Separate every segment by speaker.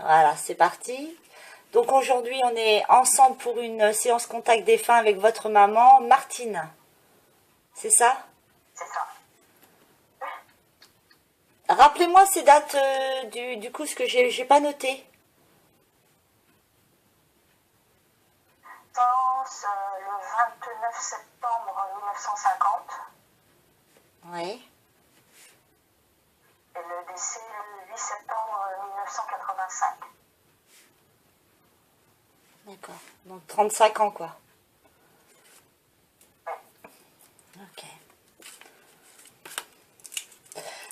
Speaker 1: Voilà, c'est parti. Donc aujourd'hui, on est ensemble pour une séance contact défunt avec votre maman, Martine. C'est ça?
Speaker 2: C'est ça.
Speaker 1: Rappelez-moi ces dates du coup, ce que j'ai pas noté.
Speaker 2: Naissance le 29 septembre 1950
Speaker 1: Oui.
Speaker 2: et le décès le 8 septembre 1985.
Speaker 1: D'accord. Donc 35 ans, quoi.
Speaker 2: Ouais.
Speaker 1: Ok.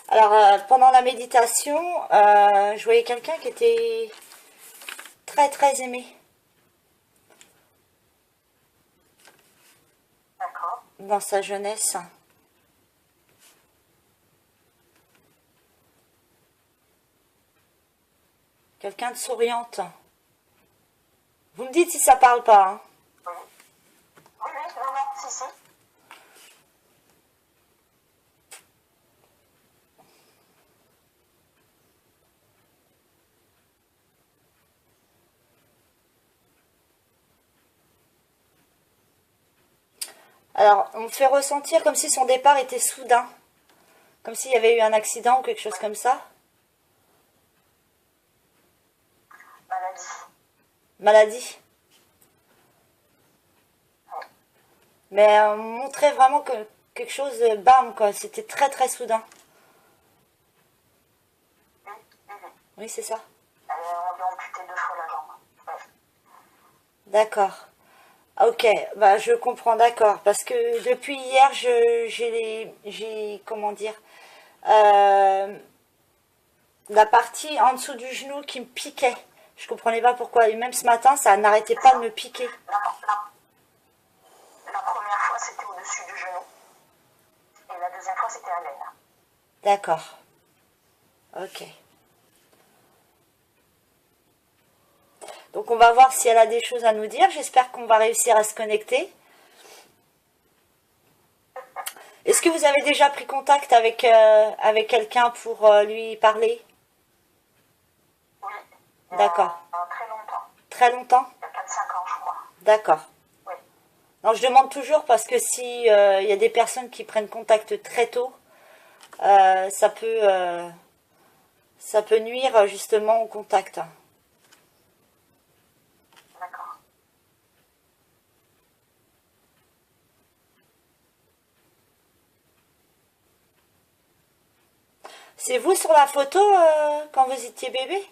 Speaker 1: Alors, pendant la méditation, je voyais quelqu'un qui était très aimé.
Speaker 2: D'accord.
Speaker 1: Dans sa jeunesse. Quelqu'un de souriante. Vous me dites si ça parle pas, hein.
Speaker 2: Oui. Oui, non, non, si.
Speaker 1: Alors, on me fait ressentir comme si son départ était soudain. Comme s'il y avait eu un accident ou quelque chose comme ça.
Speaker 2: Maladie.
Speaker 1: Maladie. Mais on montrait vraiment que quelque chose, bam, quoi. C'était très soudain.
Speaker 2: Oui.
Speaker 1: Oui, c'est ça.
Speaker 2: On lui a amputé 2 fois la jambe. Ouais.
Speaker 1: D'accord. Ok, bah je comprends, d'accord. Parce que depuis hier, j'ai, comment dire, euh, la partie en dessous du genou qui me piquait. Je comprenais pas pourquoi. Et même ce matin, ça n'arrêtait pas de me piquer.
Speaker 2: La première fois, c'était au-dessus du genou. Et la deuxième fois, c'était à l'aine.
Speaker 1: D'accord. Ok. Donc on va voir si elle a des choses à nous dire. J'espère qu'on va réussir à se connecter. Est-ce que vous avez déjà pris contact avec quelqu'un pour lui parler?
Speaker 2: Oui.
Speaker 1: D'accord.
Speaker 2: Très longtemps.
Speaker 1: Très longtemps?
Speaker 2: Il y a 4-5 ans, je crois.
Speaker 1: D'accord.
Speaker 2: Oui.
Speaker 1: Non, je demande toujours parce que si il y a des personnes qui prennent contact très tôt, ça peut nuire justement au contact.
Speaker 2: D'accord.
Speaker 1: C'est vous sur la photo quand vous étiez bébé?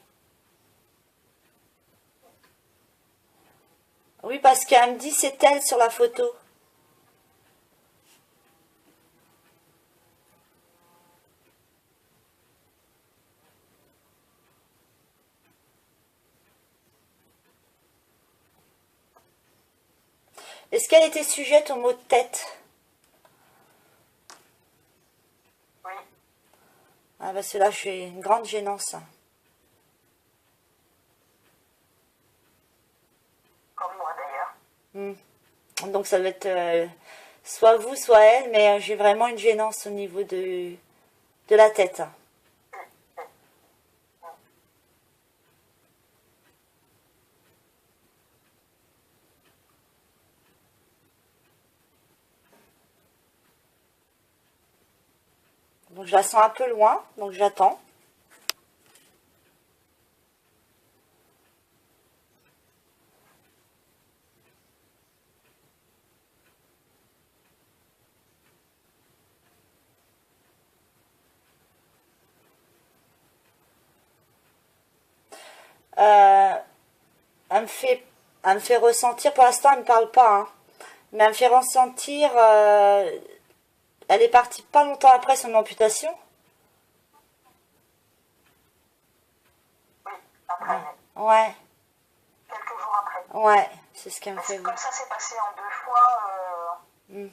Speaker 1: Oui, parce qu'elle me dit c'est elle sur la photo. Est-ce qu'elle était sujette aux maux de tête?
Speaker 2: Oui.
Speaker 1: Ah, parce que là, j'ai une grande gênance.
Speaker 2: Comme moi, d'ailleurs.
Speaker 1: Donc ça doit être soit vous, soit elle, mais j'ai vraiment une gênance au niveau de la tête. Donc je la sens un peu loin, donc j'attends. Euh, elle me fait ressentir, pour l'instant elle ne me parle pas, hein, mais elle me fait ressentir, elle est partie pas longtemps après son amputation.
Speaker 2: Oui, après.
Speaker 1: Ouais,
Speaker 2: Quelques jours après.
Speaker 1: ouais, c'est ce qu'elle me
Speaker 2: Mais
Speaker 1: fait
Speaker 2: comme
Speaker 1: voir.
Speaker 2: ça, c'est passé en 2 fois.
Speaker 1: Hmm.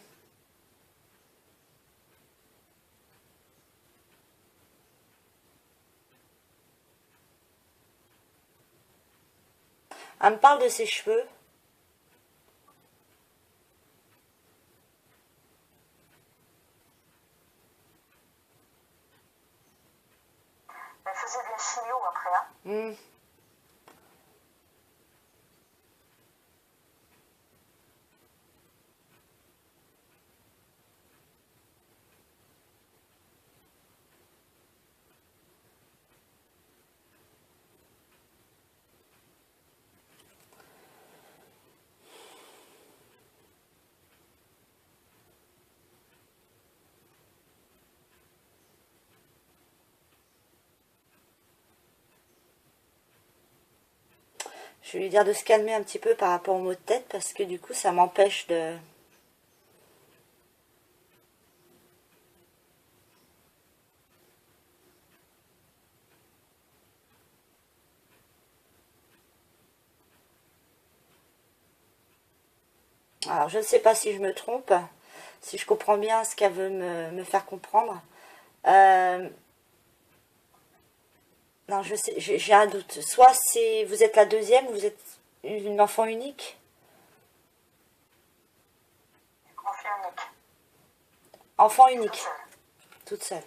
Speaker 1: Elle me parle de ses cheveux.
Speaker 2: Elle faisait de la chimio après. Hein.
Speaker 1: Hmm. Je vais lui dire de se calmer un petit peu par rapport aux maux de tête parce que du coup ça m'empêche de... Alors je ne sais pas si je me trompe, si je comprends bien ce qu'elle veut me faire comprendre. Non, je sais, j'ai un doute. Soit c'est vous êtes la deuxième, ou vous êtes une enfant unique.
Speaker 2: Enfant unique.
Speaker 1: Enfant
Speaker 2: Toute
Speaker 1: unique,
Speaker 2: seule.
Speaker 1: toute seule.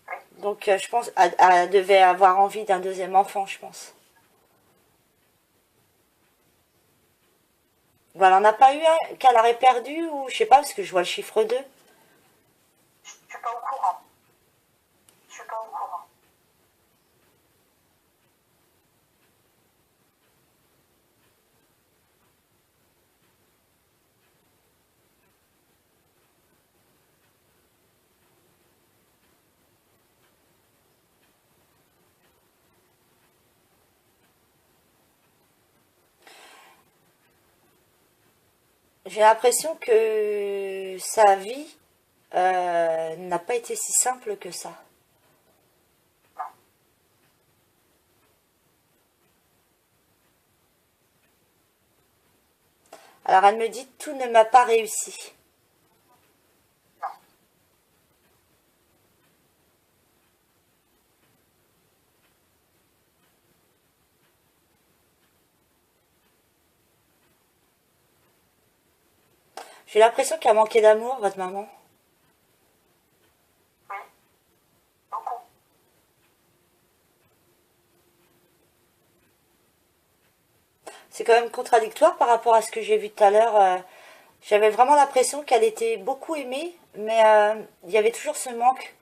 Speaker 2: Oui.
Speaker 1: Donc je pense elle devait avoir envie d'un deuxième enfant, je pense. Voilà, on n'a pas eu un qu'elle aurait perdu, ou je sais pas, parce que je vois le chiffre 2.
Speaker 2: Je suis pas au courant. Je suis pas au courant.
Speaker 1: J'ai l'impression que sa vie n'a pas été si simple que ça.
Speaker 2: Non.
Speaker 1: Alors elle me dit tout ne m'a pas réussi.
Speaker 2: Non.
Speaker 1: J'ai l'impression qu'elle a manqué d'amour, votre maman.
Speaker 2: Oui. Beaucoup.
Speaker 1: C'est quand même contradictoire par rapport à ce que j'ai vu tout à l'heure. J'avais vraiment l'impression qu'elle était beaucoup aimée, mais il y avait toujours ce manque,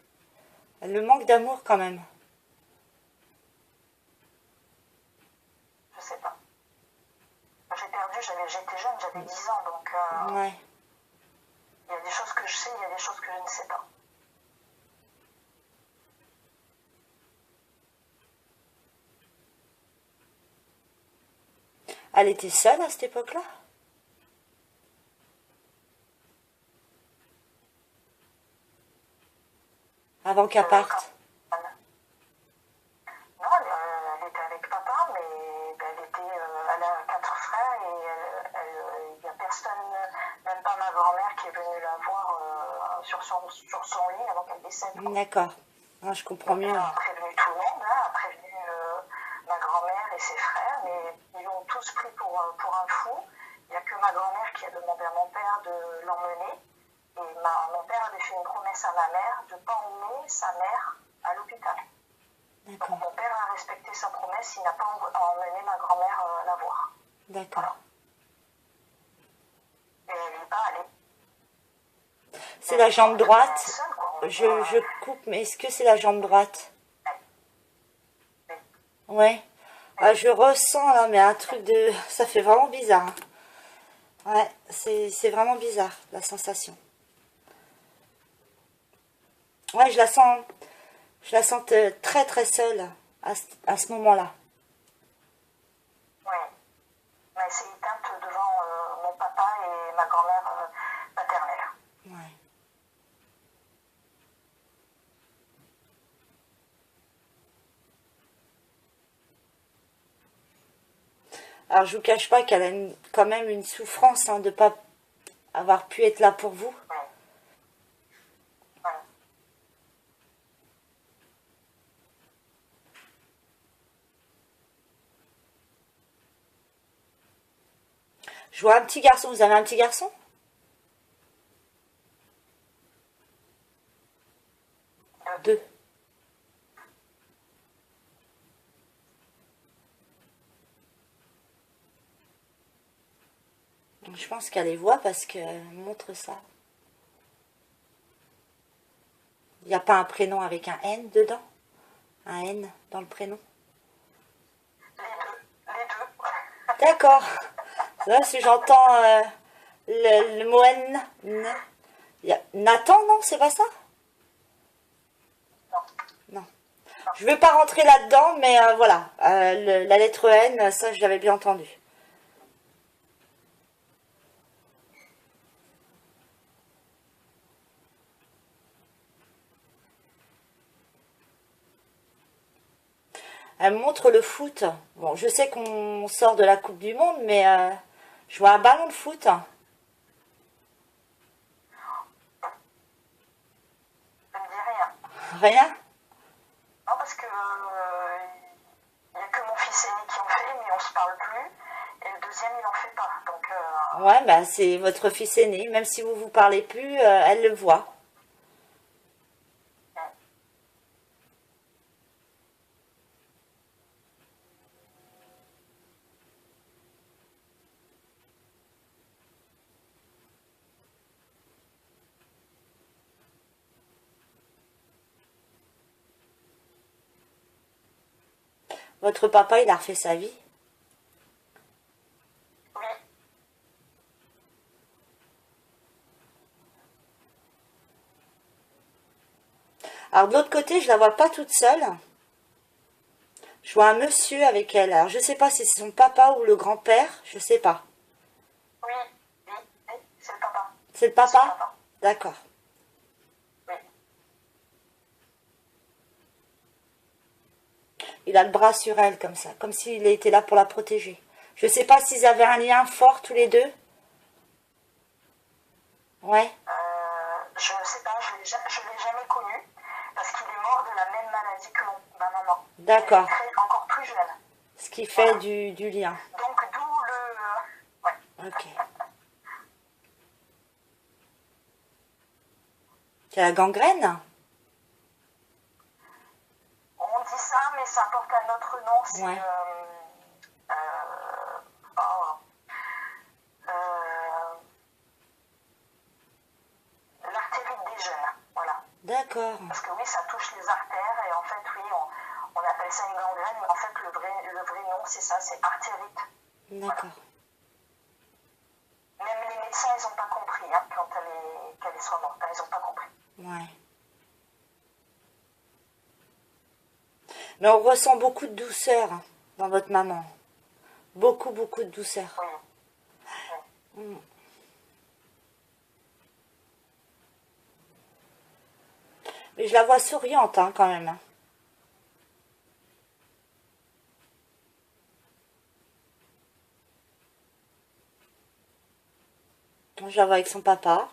Speaker 1: le manque d'amour quand même.
Speaker 2: Je sais pas. J'ai perdu, j'étais jeune, j'avais 10 ans, donc
Speaker 1: Ouais.
Speaker 2: il y a des choses que je sais, il y a des choses que je ne sais pas.
Speaker 1: Elle était seule à cette époque-là? Avant qu'elle parte.
Speaker 2: Non, elle était avec papa, mais elle a 4 frères et il n'y a personne, même pas ma grand-mère qui est venue la voir sur son lit avant qu'elle décède.
Speaker 1: D'accord. Ah, je comprends mieux.
Speaker 2: Elle a prévenu tout le monde, hein, a prévenu ma grand-mère et ses frères, mais ils l'ont tous pris pour un fou. Il n'y a que ma grand-mère qui a demandé à mon père de l'emmener. Et mon père avait fait une promesse à ma mère de ne pas emmener sa mère à l'hôpital. Donc
Speaker 1: D'accord.
Speaker 2: mon père a respecté sa promesse, il n'a pas emmené ma grand-mère la voir.
Speaker 1: D'accord.
Speaker 2: Voilà. Et elle n'est pas allée.
Speaker 1: C'est la jambe droite.
Speaker 2: Elle est seule, quoi.
Speaker 1: Je coupe, mais est-ce que c'est la jambe droite? Ouais. Ah, je ressens là, mais un truc de... Ça fait vraiment bizarre. Hein. Ouais, c'est vraiment bizarre, la sensation. Ouais, je la sens très très seule à ce moment-là.
Speaker 2: Ouais. Mais elle s'est éteinte devant mon papa et ma grand-mère paternelle.
Speaker 1: Ouais. Alors, je vous cache pas qu'elle a quand même une souffrance hein, de ne pas avoir pu être là pour vous.
Speaker 2: Ouais. Voilà.
Speaker 1: Je vois un petit garçon. Vous avez un petit garçon? Deux. Je pense qu'elle les voit parce qu'elle montre ça. Il n'y a pas un prénom avec un N dedans? Un N dans le prénom?
Speaker 2: Les deux.
Speaker 1: D'accord. Là, si j'entends le mot N. Il y a Nathan, non? C'est pas ça?
Speaker 2: Non.
Speaker 1: Non. Je ne vais pas rentrer là-dedans, mais voilà, la lettre N, ça je l'avais bien entendu. Elle me montre le foot. Bon, je sais qu'on sort de la Coupe du Monde, mais je vois un ballon de foot.
Speaker 2: Ça me dit rien.
Speaker 1: Rien?
Speaker 2: Non, parce que il n'y a que mon fils aîné qui en fait, mais on se parle plus. Et le deuxième, il en fait pas. Donc,
Speaker 1: Ouais, bah c'est votre fils aîné. Même si vous vous parlez plus, elle le voit. Votre papa, il a refait sa vie.
Speaker 2: oui,
Speaker 1: Alors de l'autre côté, je la vois pas toute seule. Je vois un monsieur avec elle. Alors je sais pas si c'est son papa ou le grand-père. Je sais pas.
Speaker 2: oui, oui, oui, c'est le papa.
Speaker 1: C'est le
Speaker 2: C'est le
Speaker 1: papa?
Speaker 2: papa.
Speaker 1: D'accord.
Speaker 2: Oui.
Speaker 1: Il a le bras sur elle comme ça, comme s'il était là pour la protéger. Je sais pas s'ils avaient un lien fort tous les deux. Ouais,
Speaker 2: Je ne sais pas, je ne l'ai jamais connu parce qu'il est mort de la même maladie que ma maman.
Speaker 1: d'accord.
Speaker 2: Il est encore plus jeune.
Speaker 1: Ce qui fait du lien.
Speaker 2: Donc d'où le... ouais.
Speaker 1: Ok. C'est la gangrène?
Speaker 2: On dit ça, mais ça porte un autre nom. C'est
Speaker 1: Ouais.
Speaker 2: oh, euh, l'artérite des jeunes. Voilà.
Speaker 1: D'accord.
Speaker 2: Parce que oui, ça touche les artères et en fait, oui, on appelle ça une gangrène, mais en fait, le vrai nom, c'est ça, c'est artérite.
Speaker 1: D'accord.
Speaker 2: Même les médecins, ils n'ont pas compris hein, quand qu'elle soit morte. Ils n'ont pas compris.
Speaker 1: Ouais. Mais on ressent beaucoup de douceur dans votre maman. Beaucoup, beaucoup de douceur.
Speaker 2: Oui.
Speaker 1: Mm. Mais je la vois souriante hein, quand même. Je la vois avec son papa.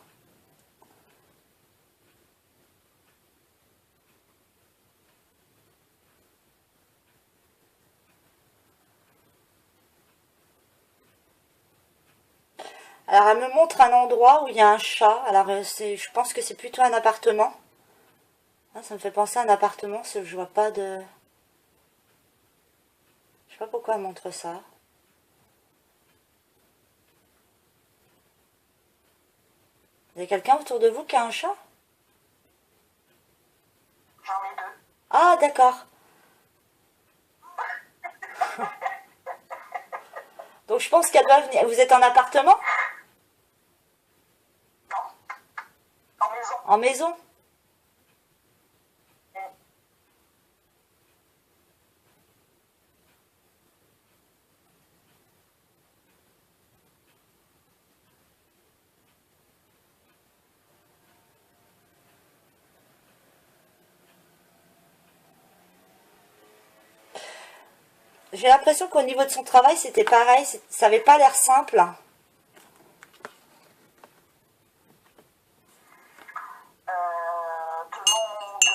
Speaker 1: Alors elle me montre un endroit où il y a un chat. Alors je pense que c'est plutôt un appartement. Ah, ça me fait penser à un appartement, parce que je vois pas de... Je sais pas pourquoi elle montre ça. Il y a quelqu'un autour de vous qui a un chat?
Speaker 2: J'en ai deux.
Speaker 1: Ah, d'accord. Donc je pense qu'elle doit venir. Vous êtes en appartement?
Speaker 2: Non. En maison.
Speaker 1: En maison? J'ai l'impression qu'au niveau de son travail, c'était pareil. Ça n'avait pas l'air simple.
Speaker 2: De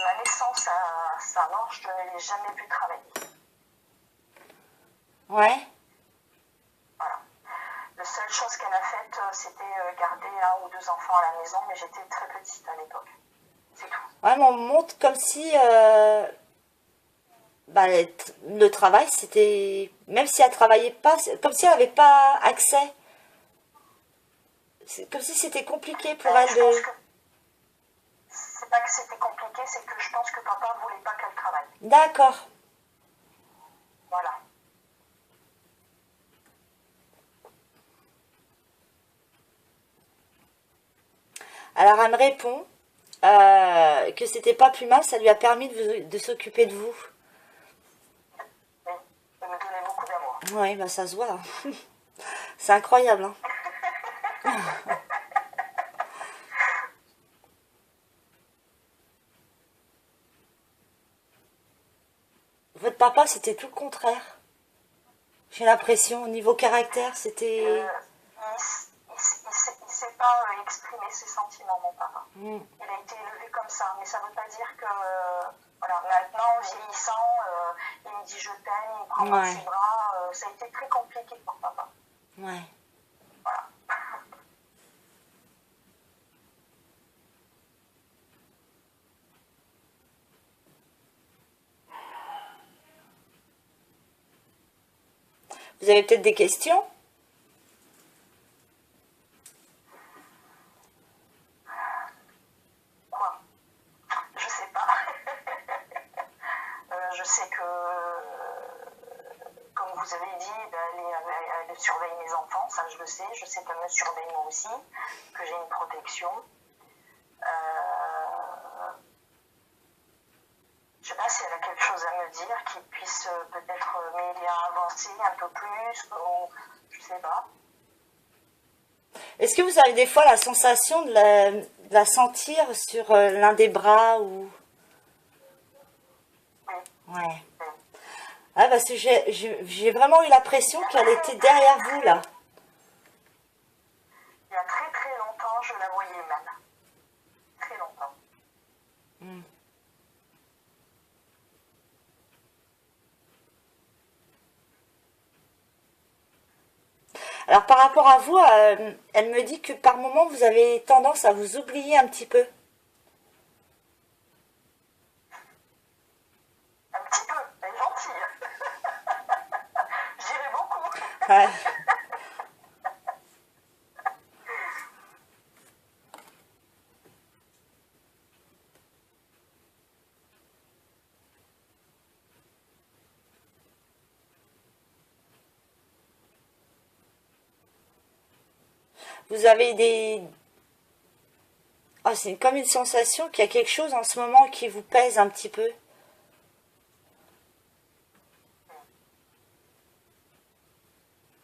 Speaker 2: ma naissance à sa mort, je ne l'ai jamais vu travailler.
Speaker 1: Ouais.
Speaker 2: Voilà. La seule chose qu'elle a faite, c'était garder un ou deux enfants à la maison, mais j'étais très petite à l'époque. C'est tout.
Speaker 1: Ouais, mais on me montre comme si... bah, le travail, c'était... Même si elle travaillait pas, comme si elle n'avait pas accès. C'est comme si c'était compliqué pour elle
Speaker 2: Je pense
Speaker 1: de...
Speaker 2: que c'est pas que c'était compliqué, c'est que je pense que papa voulait pas qu'elle travaille.
Speaker 1: D'accord.
Speaker 2: Voilà.
Speaker 1: Alors elle me répond que c'était pas plus mal, ça lui a permis de s'occuper de vous.
Speaker 2: Oui, de me donner beaucoup d'amour.
Speaker 1: Oui, bah ça se voit. C'est incroyable, hein. Votre papa, c'était tout le contraire. J'ai l'impression, au niveau caractère, c'était...
Speaker 2: Il sait pas exprimer ses sentiments, mon papa.
Speaker 1: Hmm.
Speaker 2: Il a été élevé comme ça, mais ça ne veut pas dire que, voilà, maintenant, en vieillissant, il me dit je t'aime, il me prend dans
Speaker 1: Ouais,
Speaker 2: ses bras. Ça a été très compliqué pour papa.
Speaker 1: ouais.
Speaker 2: Voilà.
Speaker 1: Vous avez peut-être des questions?
Speaker 2: Quoi? Je sais pas. Je sais que, comme vous avez dit, ben, elle surveille mes enfants, ça je le sais. Je sais qu'elle me surveille moi aussi, que j'ai une protection. Je ne sais pas si elle a quelque chose à me dire qui puisse peut-être m'aider à avancer un peu plus, ou je sais pas.
Speaker 1: Est-ce que vous avez des fois la sensation de la sentir sur l'un des bras ou...
Speaker 2: Oui,
Speaker 1: Ouais.
Speaker 2: oui.
Speaker 1: Ah, parce que j'ai vraiment eu l'impression qu'elle était derrière vous, là.
Speaker 2: Il y a très très longtemps, je la voyais même. Très longtemps.
Speaker 1: Hmm. Alors, par rapport à vous, elle me dit que par moment, vous avez tendance à vous oublier un petit peu.
Speaker 2: Un petit peu, elle est gentille. J'irai beaucoup.
Speaker 1: Ouais. Vous avez des... Ah, c'est comme une sensation qu'il y a quelque chose en ce moment qui vous pèse un petit peu.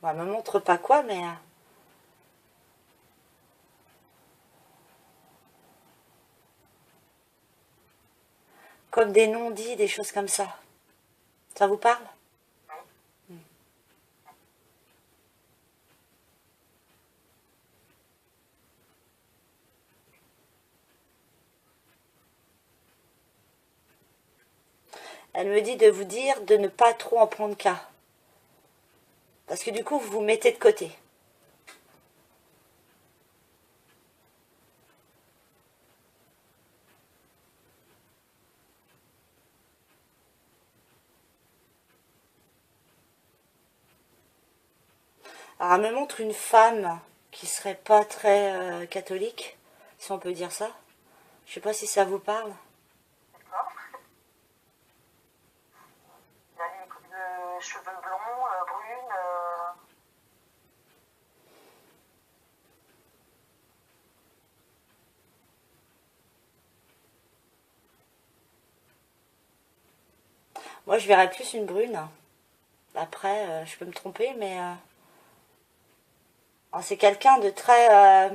Speaker 1: Bon, elle me montre pas quoi, mais... comme des non-dits, des choses comme ça. Ça vous parle? Elle me dit de vous dire de ne pas trop en prendre cas. Parce que du coup, vous vous mettez de côté. Alors, elle me montre une femme qui serait pas très catholique, si on peut dire ça. Je sais pas si ça vous parle.
Speaker 2: D'accord. Elle a les cheveux blonds, brunes.
Speaker 1: Moi, je verrais plus une brune. Après, je peux me tromper, mais... c'est quelqu'un de très...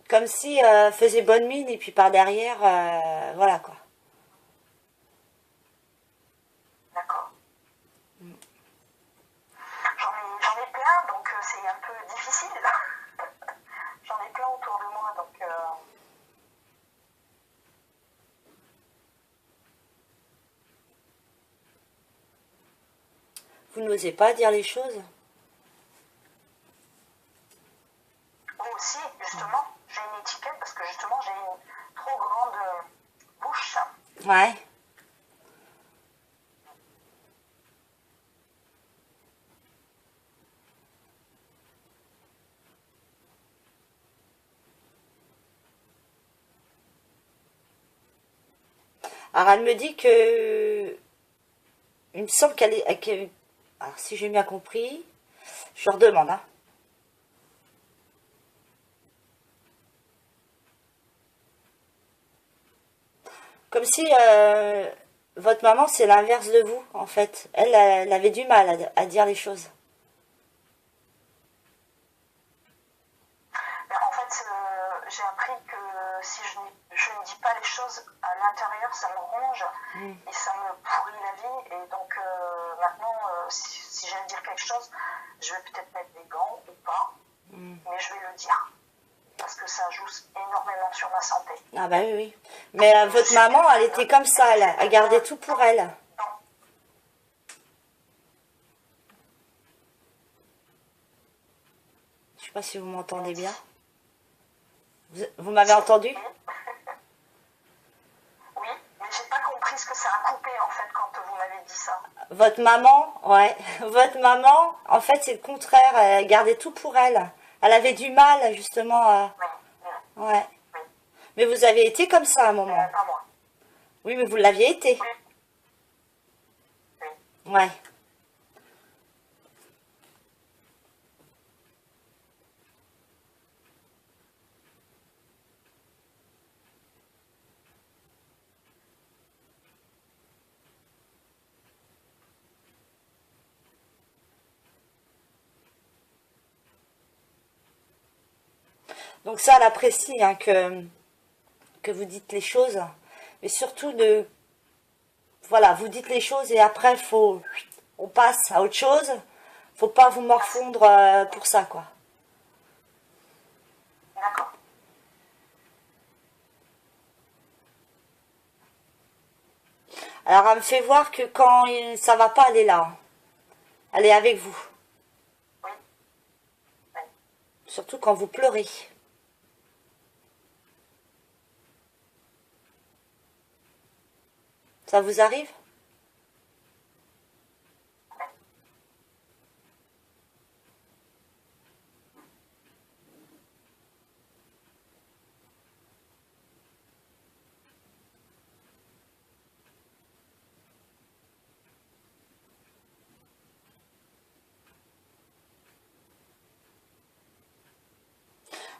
Speaker 1: comme si faisait bonne mine et puis par derrière, voilà quoi.
Speaker 2: D'accord. J'en ai plein, donc c'est un peu difficile. J'en ai plein autour de moi, donc
Speaker 1: Vous n'osez pas dire les choses?
Speaker 2: moi aussi, justement, j'ai une étiquette parce que justement j'ai une trop grande bouche.
Speaker 1: Ouais. Alors elle me dit que... il me semble qu'elle est... alors si j'ai bien compris, je leur demande, hein. Comme si votre maman, c'est l'inverse de vous, en fait. Elle avait du mal à dire les choses.
Speaker 2: Mais en fait, j'ai appris que si je ne dis pas les choses à l'intérieur, ça me ronge et ça me pourrit la vie. Et donc maintenant, si j'ai à dire quelque chose, je vais peut-être mettre des gants ou pas, mais je vais le dire. Parce que ça joue énormément sur ma santé.
Speaker 1: Ah bah oui, oui. Mais votre maman, elle était comme ça, elle gardait tout pour elle.
Speaker 2: Non,
Speaker 1: Je sais pas si vous m'entendez bien. Vous m'avez entendu?
Speaker 2: oui, mais j'ai pas compris ce que ça a coupé en fait quand vous m'avez dit ça.
Speaker 1: Votre maman, ouais. Votre maman, en fait, c'est le contraire. Elle gardait tout pour elle. Elle avait du mal, justement, à...
Speaker 2: Oui,
Speaker 1: Ouais.
Speaker 2: oui,
Speaker 1: Mais vous avez été comme ça à un moment.
Speaker 2: pas moi.
Speaker 1: Oui, mais vous l'aviez été.
Speaker 2: Oui, oui.
Speaker 1: Ouais. Donc ça, elle apprécie hein, que vous dites les choses. Mais surtout, voilà, vous dites les choses et après, on passe à autre chose. Faut pas vous morfondre pour ça, quoi.
Speaker 2: D'accord.
Speaker 1: Alors, elle me fait voir que quand ça va pas, elle est là. Elle est avec vous.
Speaker 2: Oui, oui.
Speaker 1: Surtout quand vous pleurez. Ça vous arrive?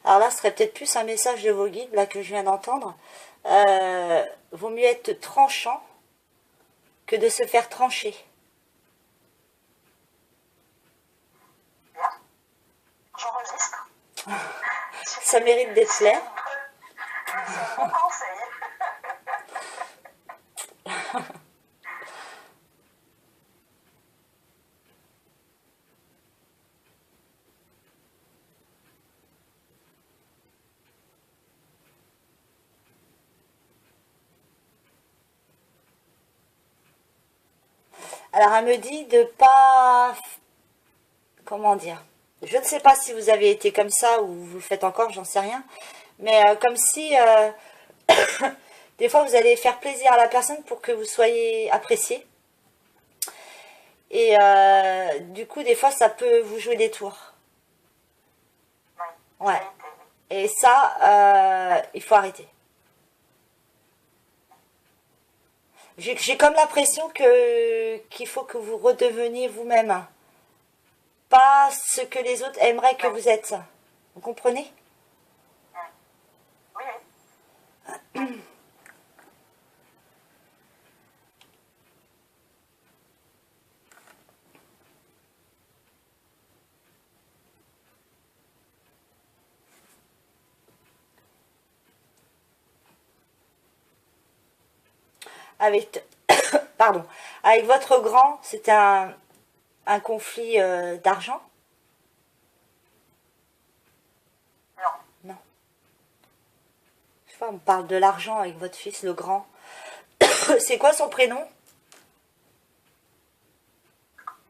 Speaker 1: Alors là, ce serait peut-être plus un message de vos guides, là, que je viens d'entendre. Vaut mieux être tranchant que de se faire trancher.
Speaker 2: Bien. J'enregistre.
Speaker 1: Ça mérite d'être clair.
Speaker 2: C'est un bon conseil.
Speaker 1: Alors, elle me dit de pas... Comment dire? Je ne sais pas si vous avez été comme ça ou vous le faites encore, j'en sais rien. Mais comme si... des fois, vous allez faire plaisir à la personne pour que vous soyez apprécié. Et du coup, des fois, ça peut vous jouer des tours.
Speaker 2: Oui,
Speaker 1: Ouais.
Speaker 2: ça a été, oui.
Speaker 1: Et ça, il faut arrêter. J'ai comme l'impression qu'il faut que vous redeveniez vous-même. Pas ce que les autres aimeraient que vous êtes. Vous comprenez?
Speaker 2: Oui, oui.
Speaker 1: Avec, pardon, avec votre grand, c'était un conflit d'argent?
Speaker 2: Non.
Speaker 1: Non. Je sais pas, on parle de l'argent avec votre fils, le grand. C'est quoi son prénom?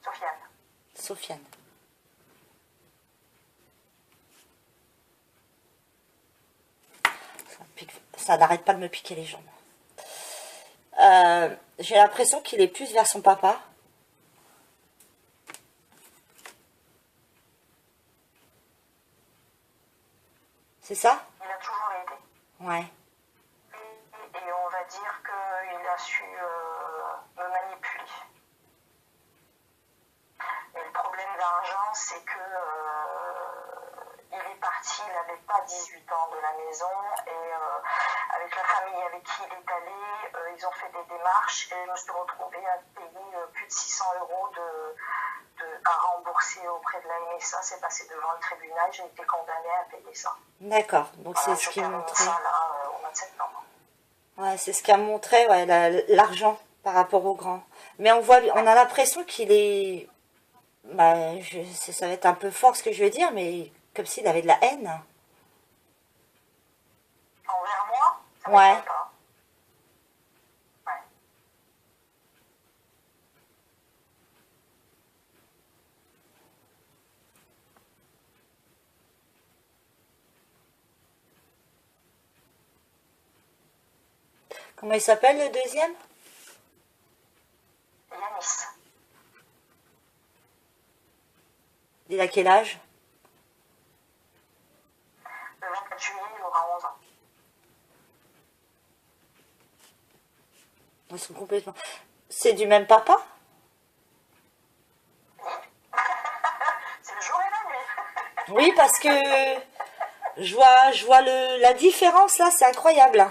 Speaker 2: Sofiane.
Speaker 1: Sofiane. Ça n'arrête pas de me piquer les jambes. J'ai l'impression qu'il est plus vers son papa. C'est ça?
Speaker 2: Il a toujours aidé.
Speaker 1: Ouais.
Speaker 2: Et on va dire qu'il a su me manipuler. Et le problème d'argent, c'est que il est parti parti, il n'avait pas 18 ans de la maison et avec la famille avec qui il est allé, ils ont fait des démarches et je me suis retrouvée à payer plus de 600 euros à rembourser auprès de la MSA. C'est passé devant le tribunal, j'ai été condamnée à payer ça.
Speaker 1: D'accord, donc
Speaker 2: Voilà,
Speaker 1: c'est ce
Speaker 2: je
Speaker 1: qui
Speaker 2: termine
Speaker 1: montrait.
Speaker 2: ça là au mois de septembre.
Speaker 1: Ouais, c'est ce qui a montré ouais, l'argent par rapport au grand. Mais on a l'impression qu'il est. Bah, ça va être un peu fort ce que je veux dire, mais comme s'il avait de la haine.
Speaker 2: Envers moi, ça ne
Speaker 1: Ouais.
Speaker 2: m'étonne pas. Ouais.
Speaker 1: Comment il s'appelle le deuxième?
Speaker 2: Yanis,
Speaker 1: Il a quel âge?
Speaker 2: le 24 juillet, il aura 11 ans.
Speaker 1: Ils sont complètement. C'est du même papa?
Speaker 2: C'est le jour et la nuit.
Speaker 1: Oui, parce que je vois la différence là, c'est incroyable.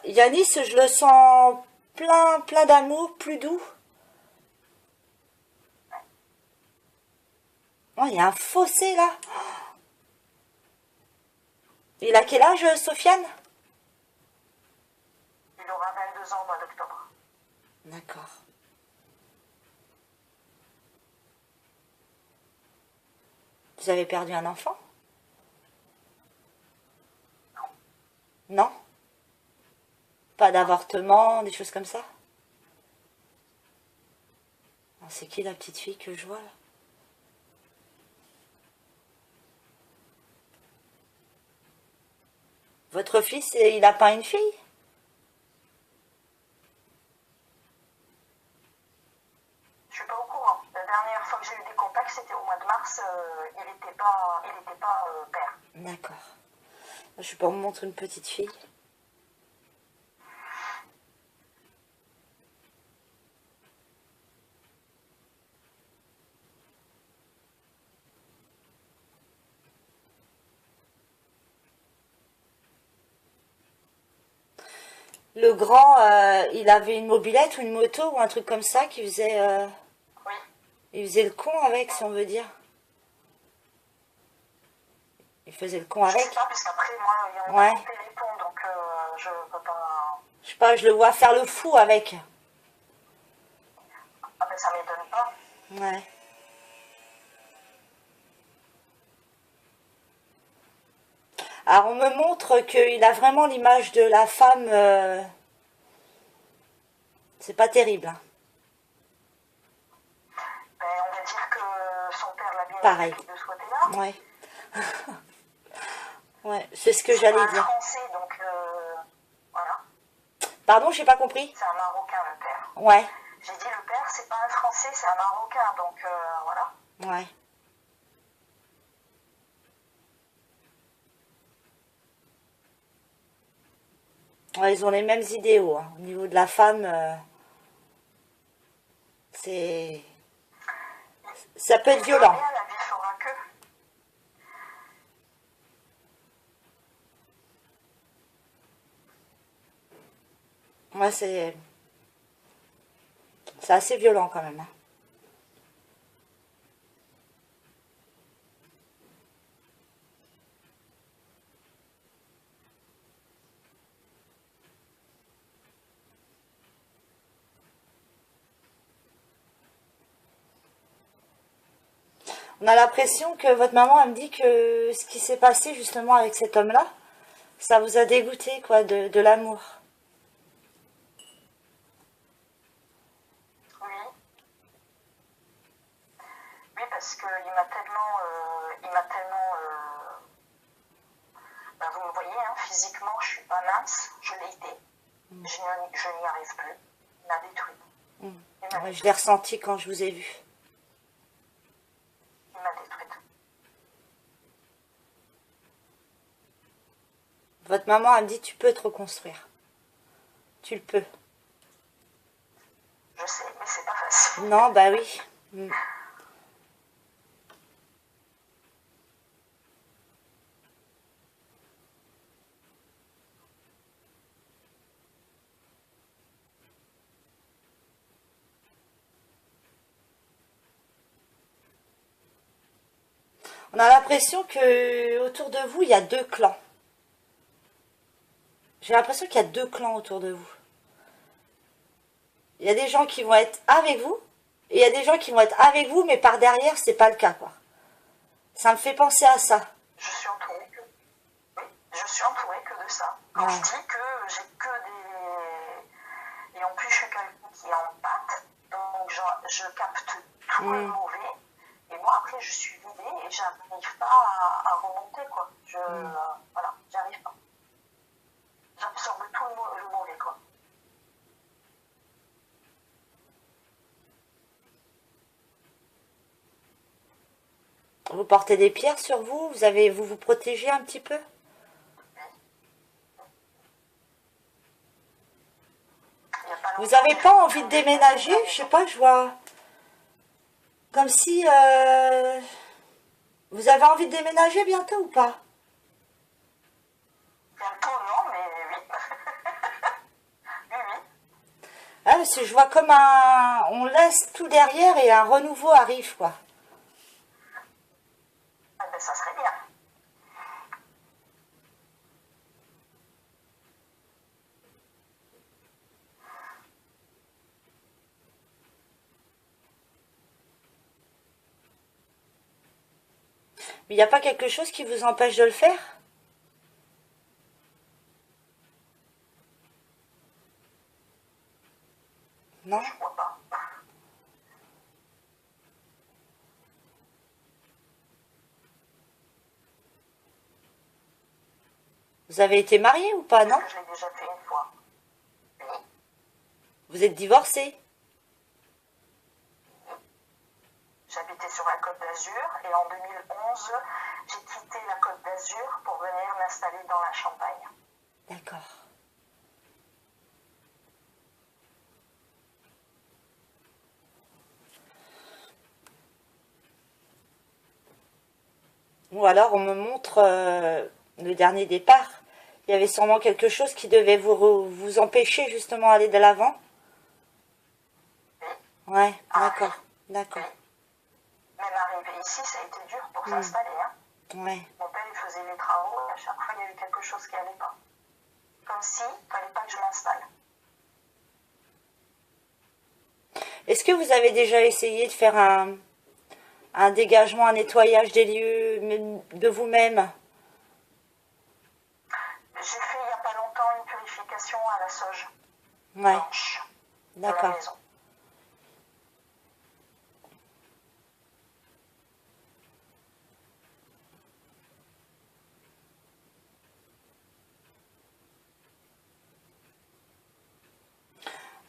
Speaker 1: Yanis, je le sens plein d'amour, plus doux. Oh, il y a un fossé là. Il a quel âge, Sofiane?
Speaker 2: Il aura 22 ans au mois d'octobre.
Speaker 1: D'accord. Vous avez perdu un enfant? Non? Pas d'avortement, des choses comme ça? Ah, c'est qui la petite fille que je vois là? Votre fils, il a pas une fille?
Speaker 2: Je suis pas au courant. La dernière fois que j'ai eu des contacts, c'était au mois de mars. Il n'était pas père.
Speaker 1: D'accord. Je peux vous montrer une petite fille. Le grand, il avait une mobilette ou une moto ou un truc comme ça qui faisait,
Speaker 2: Oui.
Speaker 1: il faisait le con avec, si on veut dire. Il faisait le con
Speaker 2: Je sais
Speaker 1: avec.
Speaker 2: pas, parce qu'après, moi, on
Speaker 1: Ouais.
Speaker 2: a monté les ponts, donc je peux pas.
Speaker 1: Je sais pas, je le vois faire le fou avec.
Speaker 2: Ah ben ça m'étonne pas.
Speaker 1: Ouais. Alors on me montre qu'il a vraiment l'image de la femme. C'est pas terrible, hein.
Speaker 2: Ben, on va dire que son père l'a bien
Speaker 1: Pareil.
Speaker 2: éduqué de ce côté-là.
Speaker 1: Ouais. Ouais, c'est ce que
Speaker 2: C'est pas
Speaker 1: j'allais
Speaker 2: un
Speaker 1: dire.
Speaker 2: Français, donc voilà.
Speaker 1: Pardon, j'ai pas compris.
Speaker 2: C'est un Marocain, le père.
Speaker 1: Ouais.
Speaker 2: J'ai dit le père, c'est pas un Français, c'est un Marocain, donc voilà.
Speaker 1: Ouais. Ouais, ils ont les mêmes idéaux, hein. Au niveau de la femme, c'est. Ça peut être
Speaker 2: Il fera
Speaker 1: violent.
Speaker 2: bien, la vie fera que.
Speaker 1: Ouais, c'est assez violent quand même, hein. On a l'impression que votre maman, elle me dit que ce qui s'est passé justement avec cet homme-là, ça vous a dégoûté, quoi, de l'amour.
Speaker 2: Oui. Oui, parce qu'il m'a tellement, ben, vous me voyez, hein, physiquement, je suis pas mince, je l'ai été. Je n'y arrive plus. Il m'a détruit. Il m'a
Speaker 1: Ouais, je l'ai ressenti quand je vous ai vu.
Speaker 2: détruite.
Speaker 1: Votre maman, elle me dit, tu peux te reconstruire. Tu le peux.
Speaker 2: Je sais, mais c'est pas facile.
Speaker 1: Non, bah oui. Mm. On a l'impression que autour de vous, il y a deux clans. J'ai l'impression qu'il y a deux clans autour de vous. Il y a des gens qui vont être avec vous, et il y a des gens qui vont être avec vous, mais par derrière, c'est pas le cas, quoi. Ça me fait penser à ça.
Speaker 2: Je suis entourée que, oui, je suis entourée que de ça. Quand je dis que j'ai que des... Et en plus, je suis quelqu'un qui est en pâte, donc je capte tout le mauvais. Et moi, après, je suis vidée et j'arrive pas à remonter, quoi. Voilà, j'arrive pas. J'absorbe tout le mauvais, quoi.
Speaker 1: Vous portez des pierres sur vous, vous vous protégez un petit peu? Vous n'avez pas envie de déménager? Je sais pas, je vois comme si vous avez envie de déménager bientôt ou pas?
Speaker 2: Bientôt, non, mais oui. Oui, oui.
Speaker 1: Ah, parce que je vois comme on laisse tout derrière et un renouveau arrive, quoi.
Speaker 2: Ah ben, ça serait bien.
Speaker 1: Mais il n'y a pas quelque chose qui vous empêche de le faire? Non?
Speaker 2: Je vois pas.
Speaker 1: Vous avez été marié ou pas, non?
Speaker 2: Je l'ai déjà fait une fois. Oui.
Speaker 1: Vous êtes divorcé?
Speaker 2: J'habitais sur la Côte d'Azur et en 2011, j'ai quitté la Côte d'Azur pour venir m'installer dans la Champagne.
Speaker 1: D'accord. Ou alors on me montre le dernier départ. Il y avait sûrement quelque chose qui devait vous empêcher justement d'aller de l'avant.
Speaker 2: Oui.
Speaker 1: Ouais,
Speaker 2: Ah,
Speaker 1: d'accord,
Speaker 2: oui.
Speaker 1: d'accord.
Speaker 2: Oui. Même arrivé ici, ça a été dur pour s'installer. Hein.
Speaker 1: Ouais.
Speaker 2: Mon père, il faisait les travaux et à chaque fois, il y avait quelque chose qui n'allait pas. Comme si il ne fallait pas que je m'installe.
Speaker 1: Est-ce que vous avez déjà essayé de faire un dégagement, un nettoyage des lieux de vous-même?
Speaker 2: J'ai fait il n'y a pas longtemps une purification à la sauge
Speaker 1: Ouais,
Speaker 2: blanche de la
Speaker 1: d'accord.
Speaker 2: maison.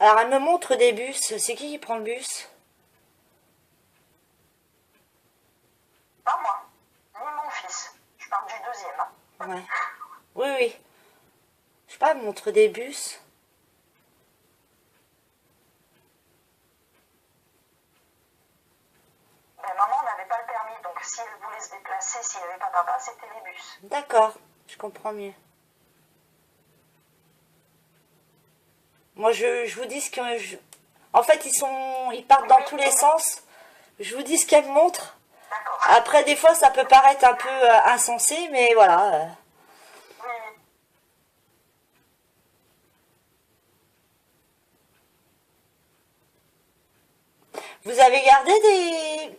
Speaker 1: Alors elle me montre des bus. C'est qui prend le bus?
Speaker 2: Pas moi, ni mon fils. Je parle du deuxième. Hein.
Speaker 1: Ouais. Oui, oui. Je sais pas, elle me montre des bus.
Speaker 2: Ben, maman n'avait pas le permis, donc si elle voulait se déplacer, s'il n'y avait pas papa, c'était les bus.
Speaker 1: D'accord, je comprends mieux. Moi, je vous dis ce que en fait, ils partent dans tous les sens. Je vous dis ce qu'elle me montre.
Speaker 2: D'accord.
Speaker 1: Après, des fois, ça peut paraître un peu insensé, mais voilà.
Speaker 2: Oui, oui.
Speaker 1: Vous avez gardé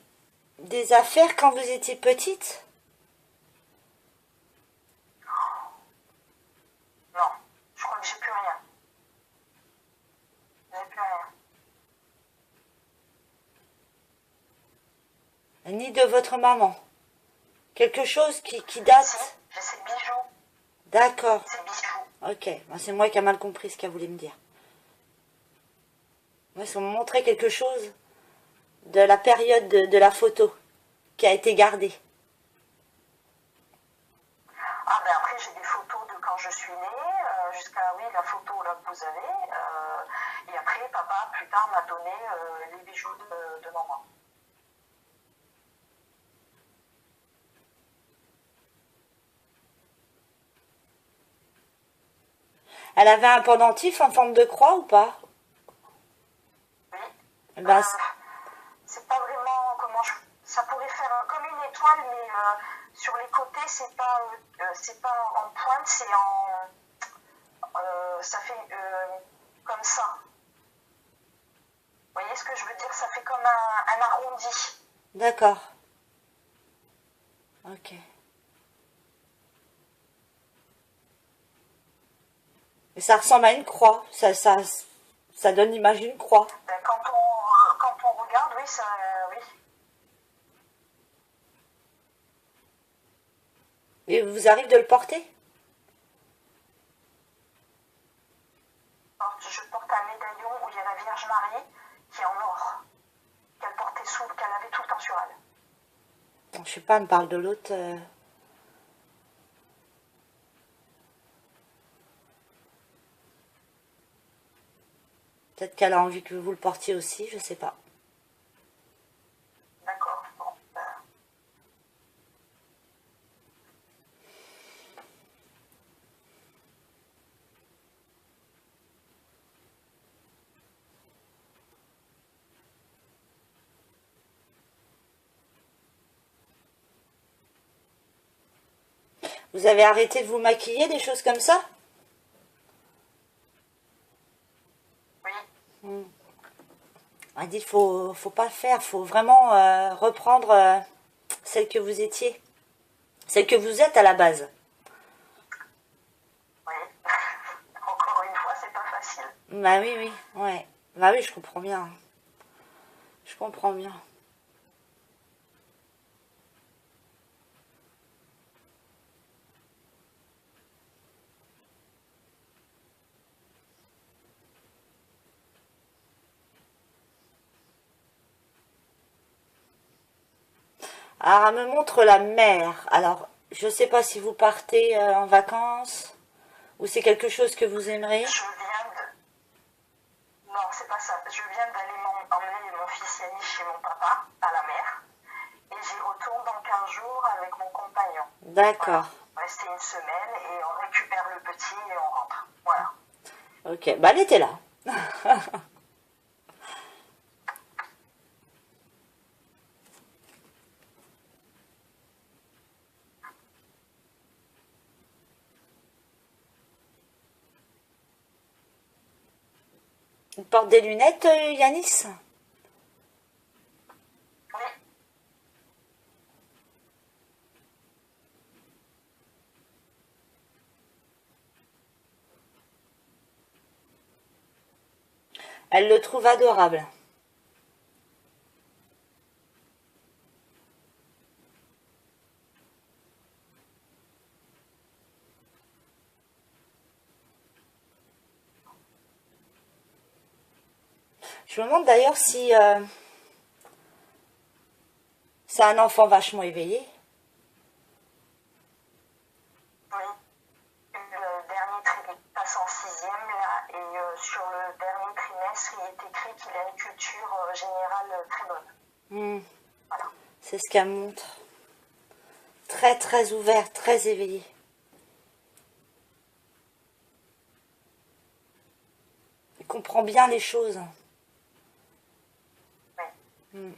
Speaker 1: des affaires quand vous étiez petite?
Speaker 2: Non, je crois que j'ai plus rien. J'ai plus rien.
Speaker 1: Ni de votre maman? Quelque chose qui
Speaker 2: Si,
Speaker 1: date?
Speaker 2: j'ai ces bijoux.
Speaker 1: D'accord.
Speaker 2: Ces bijoux.
Speaker 1: Ok, ben, c'est moi qui ai mal compris ce qu'elle voulait me dire. Moi, ils m'ont montré quelque chose de la période de la photo qui a été gardée.
Speaker 2: Ah ben après j'ai des photos de quand je suis née, jusqu'à oui la photo là que vous avez. Et après papa plus tard m'a donné les bijoux de maman.
Speaker 1: Elle avait un pendentif en forme de croix ou pas?
Speaker 2: Oui.
Speaker 1: Ben,
Speaker 2: C'est pas vraiment comment je... ça pourrait faire comme une étoile, mais sur les côtés, c'est pas en pointe, c'est ça fait comme ça. Vous voyez ce que je veux dire? Ça fait comme un arrondi.
Speaker 1: D'accord. Ok. Et ça ressemble à une croix. Ça donne l'image d'une croix.
Speaker 2: Ben, quand on regarde, oui, ça, oui.
Speaker 1: Et vous arrive de le porter?
Speaker 2: Je porte un médaillon où il y a la Vierge Marie qui est en or, qu'elle portait qu'elle avait tout le temps sur elle.
Speaker 1: Bon, je sais pas, elle me parle de l'autre. Peut-être qu'elle a envie que vous le portiez aussi, je sais pas.
Speaker 2: D'accord. Bon, ben,
Speaker 1: Vous avez arrêté de vous maquiller, des choses comme ça?
Speaker 2: oui.
Speaker 1: On dit faut pas le faire, faut vraiment reprendre celle que vous étiez, celle que vous êtes à la base.
Speaker 2: Oui. Encore une fois, c'est pas facile.
Speaker 1: Bah oui, oui, ouais. Bah oui, je comprends bien. Je comprends bien. Alors, elle me montre la mer. Alors, je sais pas si vous partez en vacances ou c'est quelque chose que vous aimeriez.
Speaker 2: Je viens de... Non, c'est pas ça. Je viens d'aller emmener mon fils Yannis chez mon papa, à la mer. Et j'y retourne dans 15 jours avec mon compagnon.
Speaker 1: D'accord.
Speaker 2: Voilà. Rester une semaine et on récupère le petit et on rentre. Voilà.
Speaker 1: Ok, bah elle était là. Il porte des lunettes, Yanis?
Speaker 2: Oui.
Speaker 1: Elle le trouve adorable. Je me demande d'ailleurs si c'est un enfant vachement éveillé.
Speaker 2: Oui. Le dernier trimestre, il passe en 6e là, et sur le dernier trimestre, il est écrit qu'il a une culture générale très bonne. Voilà.
Speaker 1: C'est ce qu'elle montre. Très très ouvert, très éveillé. Il comprend bien les choses.
Speaker 2: Oui.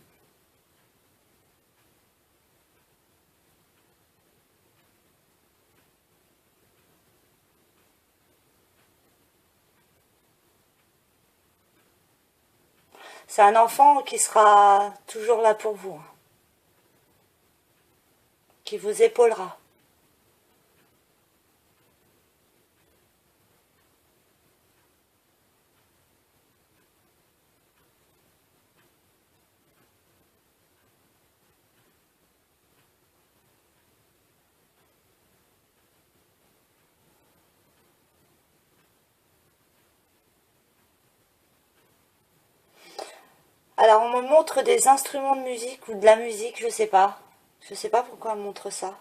Speaker 1: C'est un enfant qui sera toujours là pour vous, qui vous épaulera. Alors on me montre des instruments de musique ou de la musique, je sais pas. Je sais pas pourquoi on me montre ça.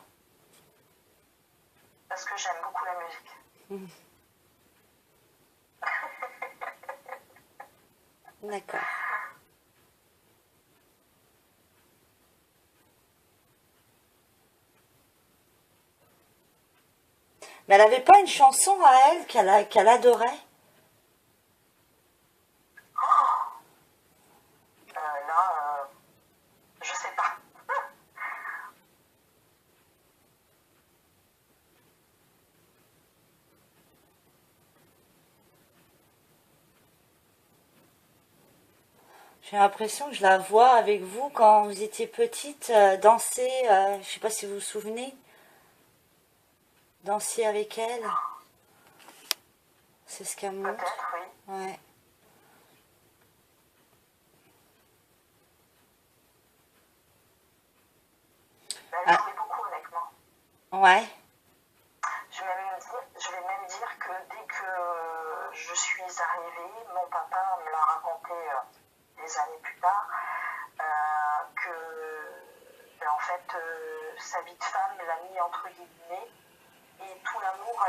Speaker 2: Parce que j'aime beaucoup la musique.
Speaker 1: D'accord. Mais elle avait pas une chanson à elle qu'elle adorait?
Speaker 2: Là, je sais pas.
Speaker 1: J'ai l'impression que je la vois avec vous quand vous étiez petite, danser, je sais pas si vous vous souvenez, danser avec elle. C'est ce qu'elle montre.
Speaker 2: Peut-être, oui.
Speaker 1: Ouais.
Speaker 2: Elle
Speaker 1: Ah,
Speaker 2: jouait beaucoup avec moi.
Speaker 1: ouais.
Speaker 2: Je vais même dire que dès que je suis arrivée, mon papa me l'a raconté des années plus tard, que en fait sa vie de femme l'a mis entre guillemets et tout l'amour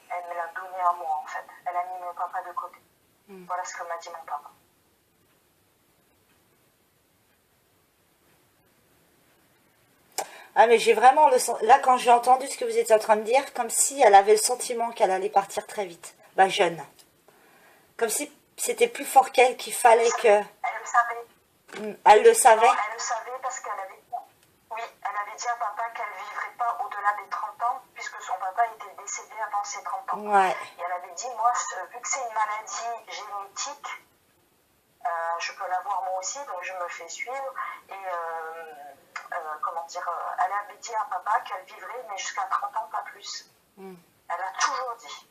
Speaker 2: elle me l'a donné à moi en fait. Elle a mis mon papa de côté. Voilà ce que m'a dit mon papa.
Speaker 1: Ah, mais j'ai vraiment là, quand j'ai entendu ce que vous étiez en train de dire, comme si elle avait le sentiment qu'elle allait partir très vite. Bah, jeune. Comme si c'était plus fort qu'elle, qu'il fallait que...
Speaker 2: Elle le savait.
Speaker 1: Elle le savait.
Speaker 2: Non, elle le savait parce qu'elle avait... Oui, elle avait dit à papa qu'elle ne vivrait pas au-delà des 30 ans puisque son papa était décédé avant ses 30 ans.
Speaker 1: Ouais.
Speaker 2: Et elle avait dit, moi, vu que c'est une maladie génétique, je peux l'avoir moi aussi, donc je me fais suivre. Et comment dire, elle avait dit à papa qu'elle vivrait, mais jusqu'à 30 ans, pas plus. Elle a toujours dit.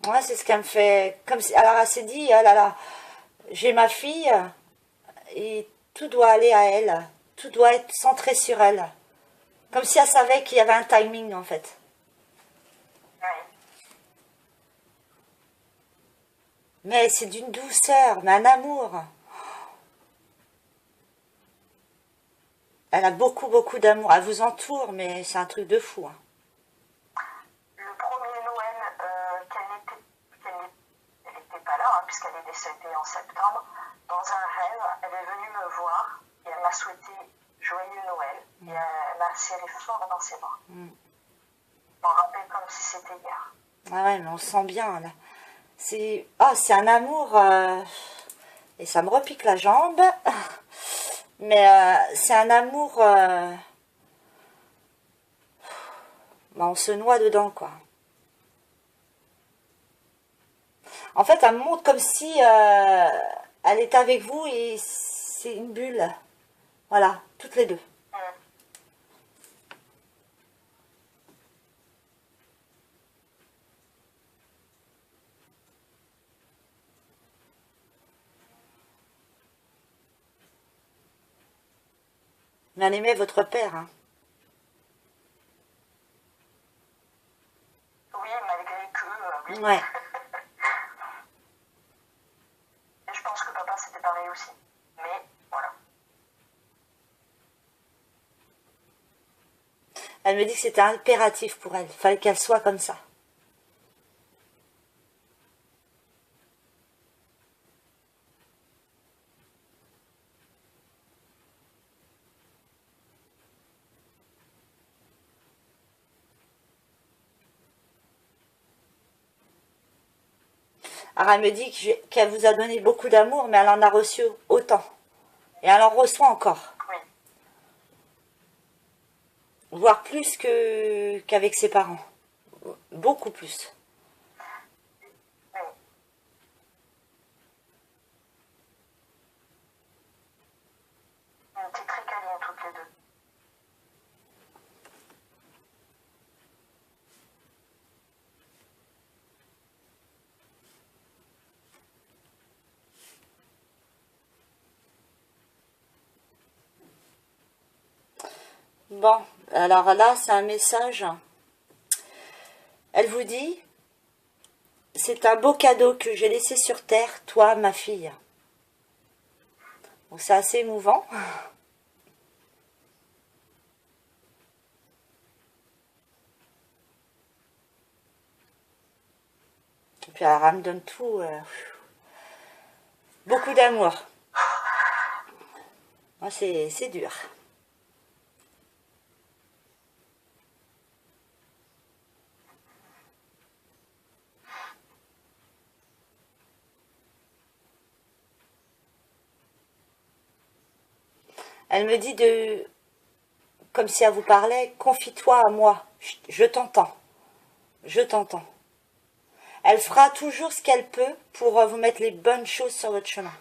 Speaker 1: Ouais, c'est ce qu'elle me fait. Comme si... Alors, elle s'est dit, oh là là, j'ai ma fille et tout doit aller à elle. Tout doit être centré sur elle. Comme si elle savait qu'il y avait un timing, en fait.
Speaker 2: Oui.
Speaker 1: Mais c'est d'une douceur, mais un amour. Elle a beaucoup, beaucoup d'amour. Elle vous entoure, mais c'est un truc de fou. Hein.
Speaker 2: Le premier Noël elle n'était pas là, hein, puisqu'elle est décédée en septembre, dans un rêve, elle est venue me voir et elle m'a souhaité joyeux Noël. Et elle m'a serré fort dans ses bras. Je m'en rappelle comme si c'était hier.
Speaker 1: Ah ouais, mais on sent bien, là. C'est un amour... Et ça me repique la jambe. Mais c'est un amour... bah, on se noie dedans, quoi. En fait, elle me montre comme si elle est avec vous et c'est une bulle. Voilà, toutes les deux. Mais elle aimait votre père, hein.
Speaker 2: Oui, malgré que... oui.
Speaker 1: Ouais.
Speaker 2: Et je pense que papa c'était pareil aussi. Mais voilà.
Speaker 1: Elle me dit que c'était impératif pour elle. Il fallait qu'elle soit comme ça. Alors elle me dit qu'elle vous a donné beaucoup d'amour, mais elle en a reçu autant. Et elle en reçoit encore.
Speaker 2: Oui.
Speaker 1: Voire plus qu'avec ses parents. Beaucoup plus.
Speaker 2: Oui. On était très câlines toutes les deux.
Speaker 1: Bon, alors là, c'est un message. Elle vous dit, c'est un beau cadeau que j'ai laissé sur terre, toi, ma fille. Donc c'est assez émouvant. Et puis alors, elle me donne tout. Beaucoup d'amour. Moi, c'est dur. Elle me dit comme si elle vous parlait, confie-toi à moi, je t'entends, je t'entends. Elle fera toujours ce qu'elle peut pour vous mettre les bonnes choses sur votre chemin.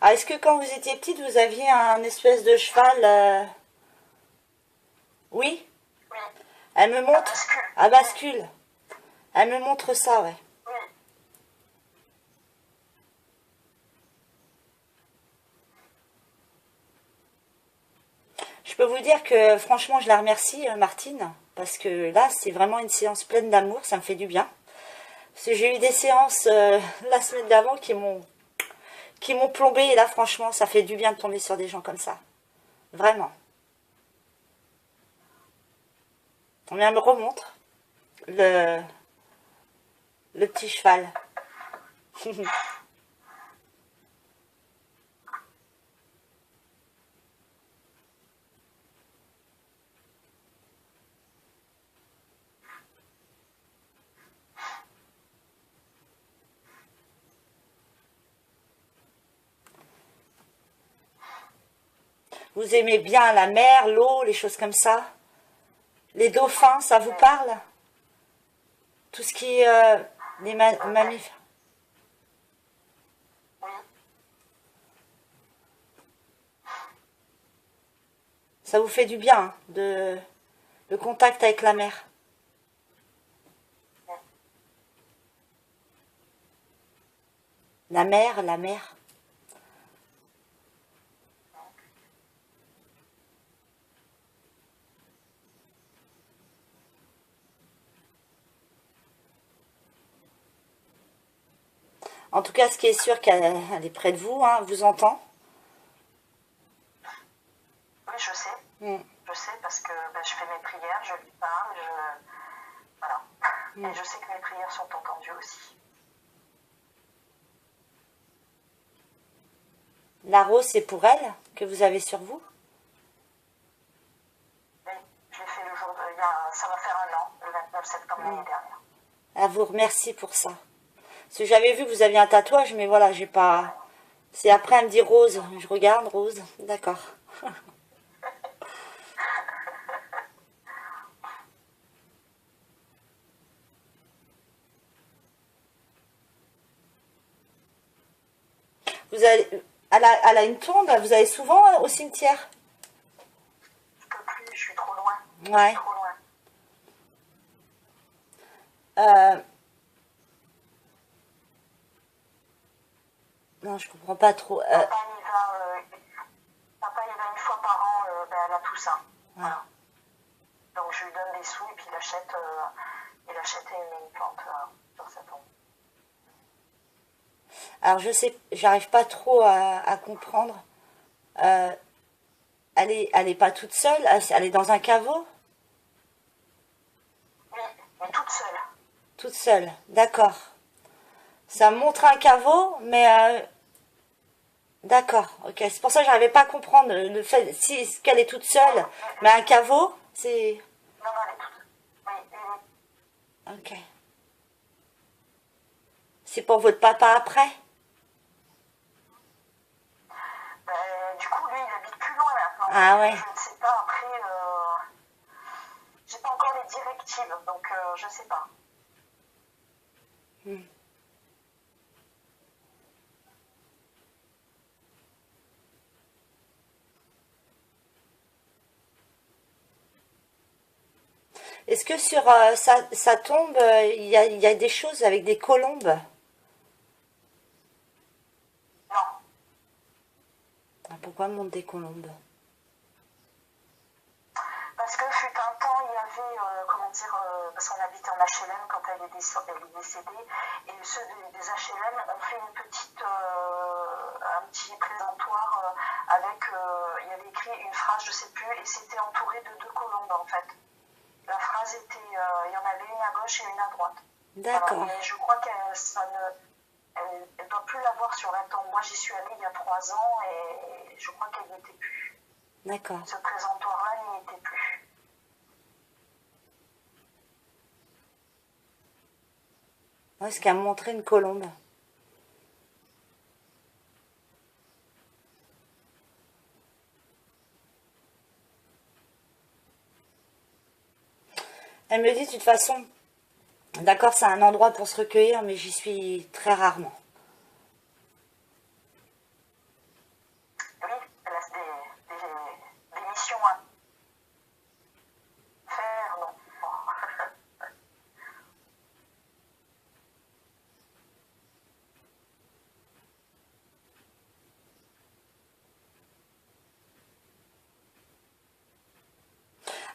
Speaker 1: Ah, est-ce que quand vous étiez petite, vous aviez un espèce de cheval Oui.
Speaker 2: Oui.
Speaker 1: Elle me
Speaker 2: À
Speaker 1: montre.
Speaker 2: bascule.
Speaker 1: À bascule. Elle me montre ça, ouais.
Speaker 2: Oui.
Speaker 1: Je peux vous dire que franchement, je la remercie, Martine, parce que là, c'est vraiment une séance pleine d'amour, ça me fait du bien. Parce que j'ai eu des séances la semaine d'avant qui m'ont plombé, et là, franchement, ça fait du bien de tomber sur des gens comme ça. Vraiment. On me remontre le, le petit cheval. Vous aimez bien la mer, l'eau, les choses comme ça? Les dauphins, ça vous parle? Tout ce qui est les mammifères.
Speaker 2: Oui.
Speaker 1: Ça vous fait du bien, hein, le contact avec la mer. La mer, la mer. En tout cas, ce qui est sûr qu'elle est près de vous, hein, vous entend.
Speaker 2: Oui, je sais.
Speaker 1: Mm.
Speaker 2: Je sais parce que je fais mes prières, je lui parle, voilà. Et je sais que mes prières sont entendues aussi.
Speaker 1: La rose, c'est pour elle que vous avez sur vous?
Speaker 2: Oui, je l'ai fait le jour de... ça va faire un an, le 29 septembre l'année dernière.
Speaker 1: Elle vous remercie pour ça. Parce que j'avais vu que vous aviez un tatouage, mais voilà, j'ai pas... C'est après, elle me dit rose. Je regarde, rose. D'accord. Vous allez... Elle a une tombe, vous allez souvent au cimetière?
Speaker 2: Je peux plus, je suis trop loin.
Speaker 1: Ouais.
Speaker 2: Je suis trop loin.
Speaker 1: Non, je comprends pas trop.
Speaker 2: Papa, il va une fois par an à la Toussaint. Voilà. Donc je lui donne des sous et puis il achète et il met une plante sur sa tombe.
Speaker 1: Alors, je sais, j'arrive pas trop à comprendre. Euh, elle est pas toute seule, elle est dans un caveau?
Speaker 2: Oui, mais toute seule.
Speaker 1: Toute seule, d'accord. Ça montre un caveau, mais d'accord, ok. C'est pour ça que j'arrivais pas à comprendre le fait si qu'elle est toute seule, mais un caveau, c'est
Speaker 2: Non, elle est toute. Oui, oui, oui.
Speaker 1: ok. C'est pour votre papa après?
Speaker 2: Du coup, lui, il habite plus loin maintenant.
Speaker 1: Ah ouais.
Speaker 2: Je ne sais pas, après, j'ai pas encore les directives, donc je sais pas.
Speaker 1: Est-ce que sur sa tombe, il y a des choses avec des colombes?
Speaker 2: Non,
Speaker 1: Ah, pourquoi on monte des colombes?
Speaker 2: parce que fut un temps, il y avait, parce qu'on habitait en HLM quand elle est décédée, et ceux des HLM ont fait un petit présentoir avec, il y avait écrit une phrase, je sais plus, et c'était entouré de deux colombes en fait. La phrase était, il y en avait une à gauche et une à droite.
Speaker 1: D'accord.
Speaker 2: Voilà. Mais je crois qu'elle ne doit plus l'avoir sur la tombe. Moi, j'y suis allée il y a 3 ans et je crois qu'elle n'y était plus.
Speaker 1: D'accord.
Speaker 2: Ce présentoir-là n'y était plus.
Speaker 1: Ouais, est-ce qu'elle a montré une colombe? Elle me dit de toute façon, d'accord, c'est un endroit pour se recueillir, mais j'y suis très rarement.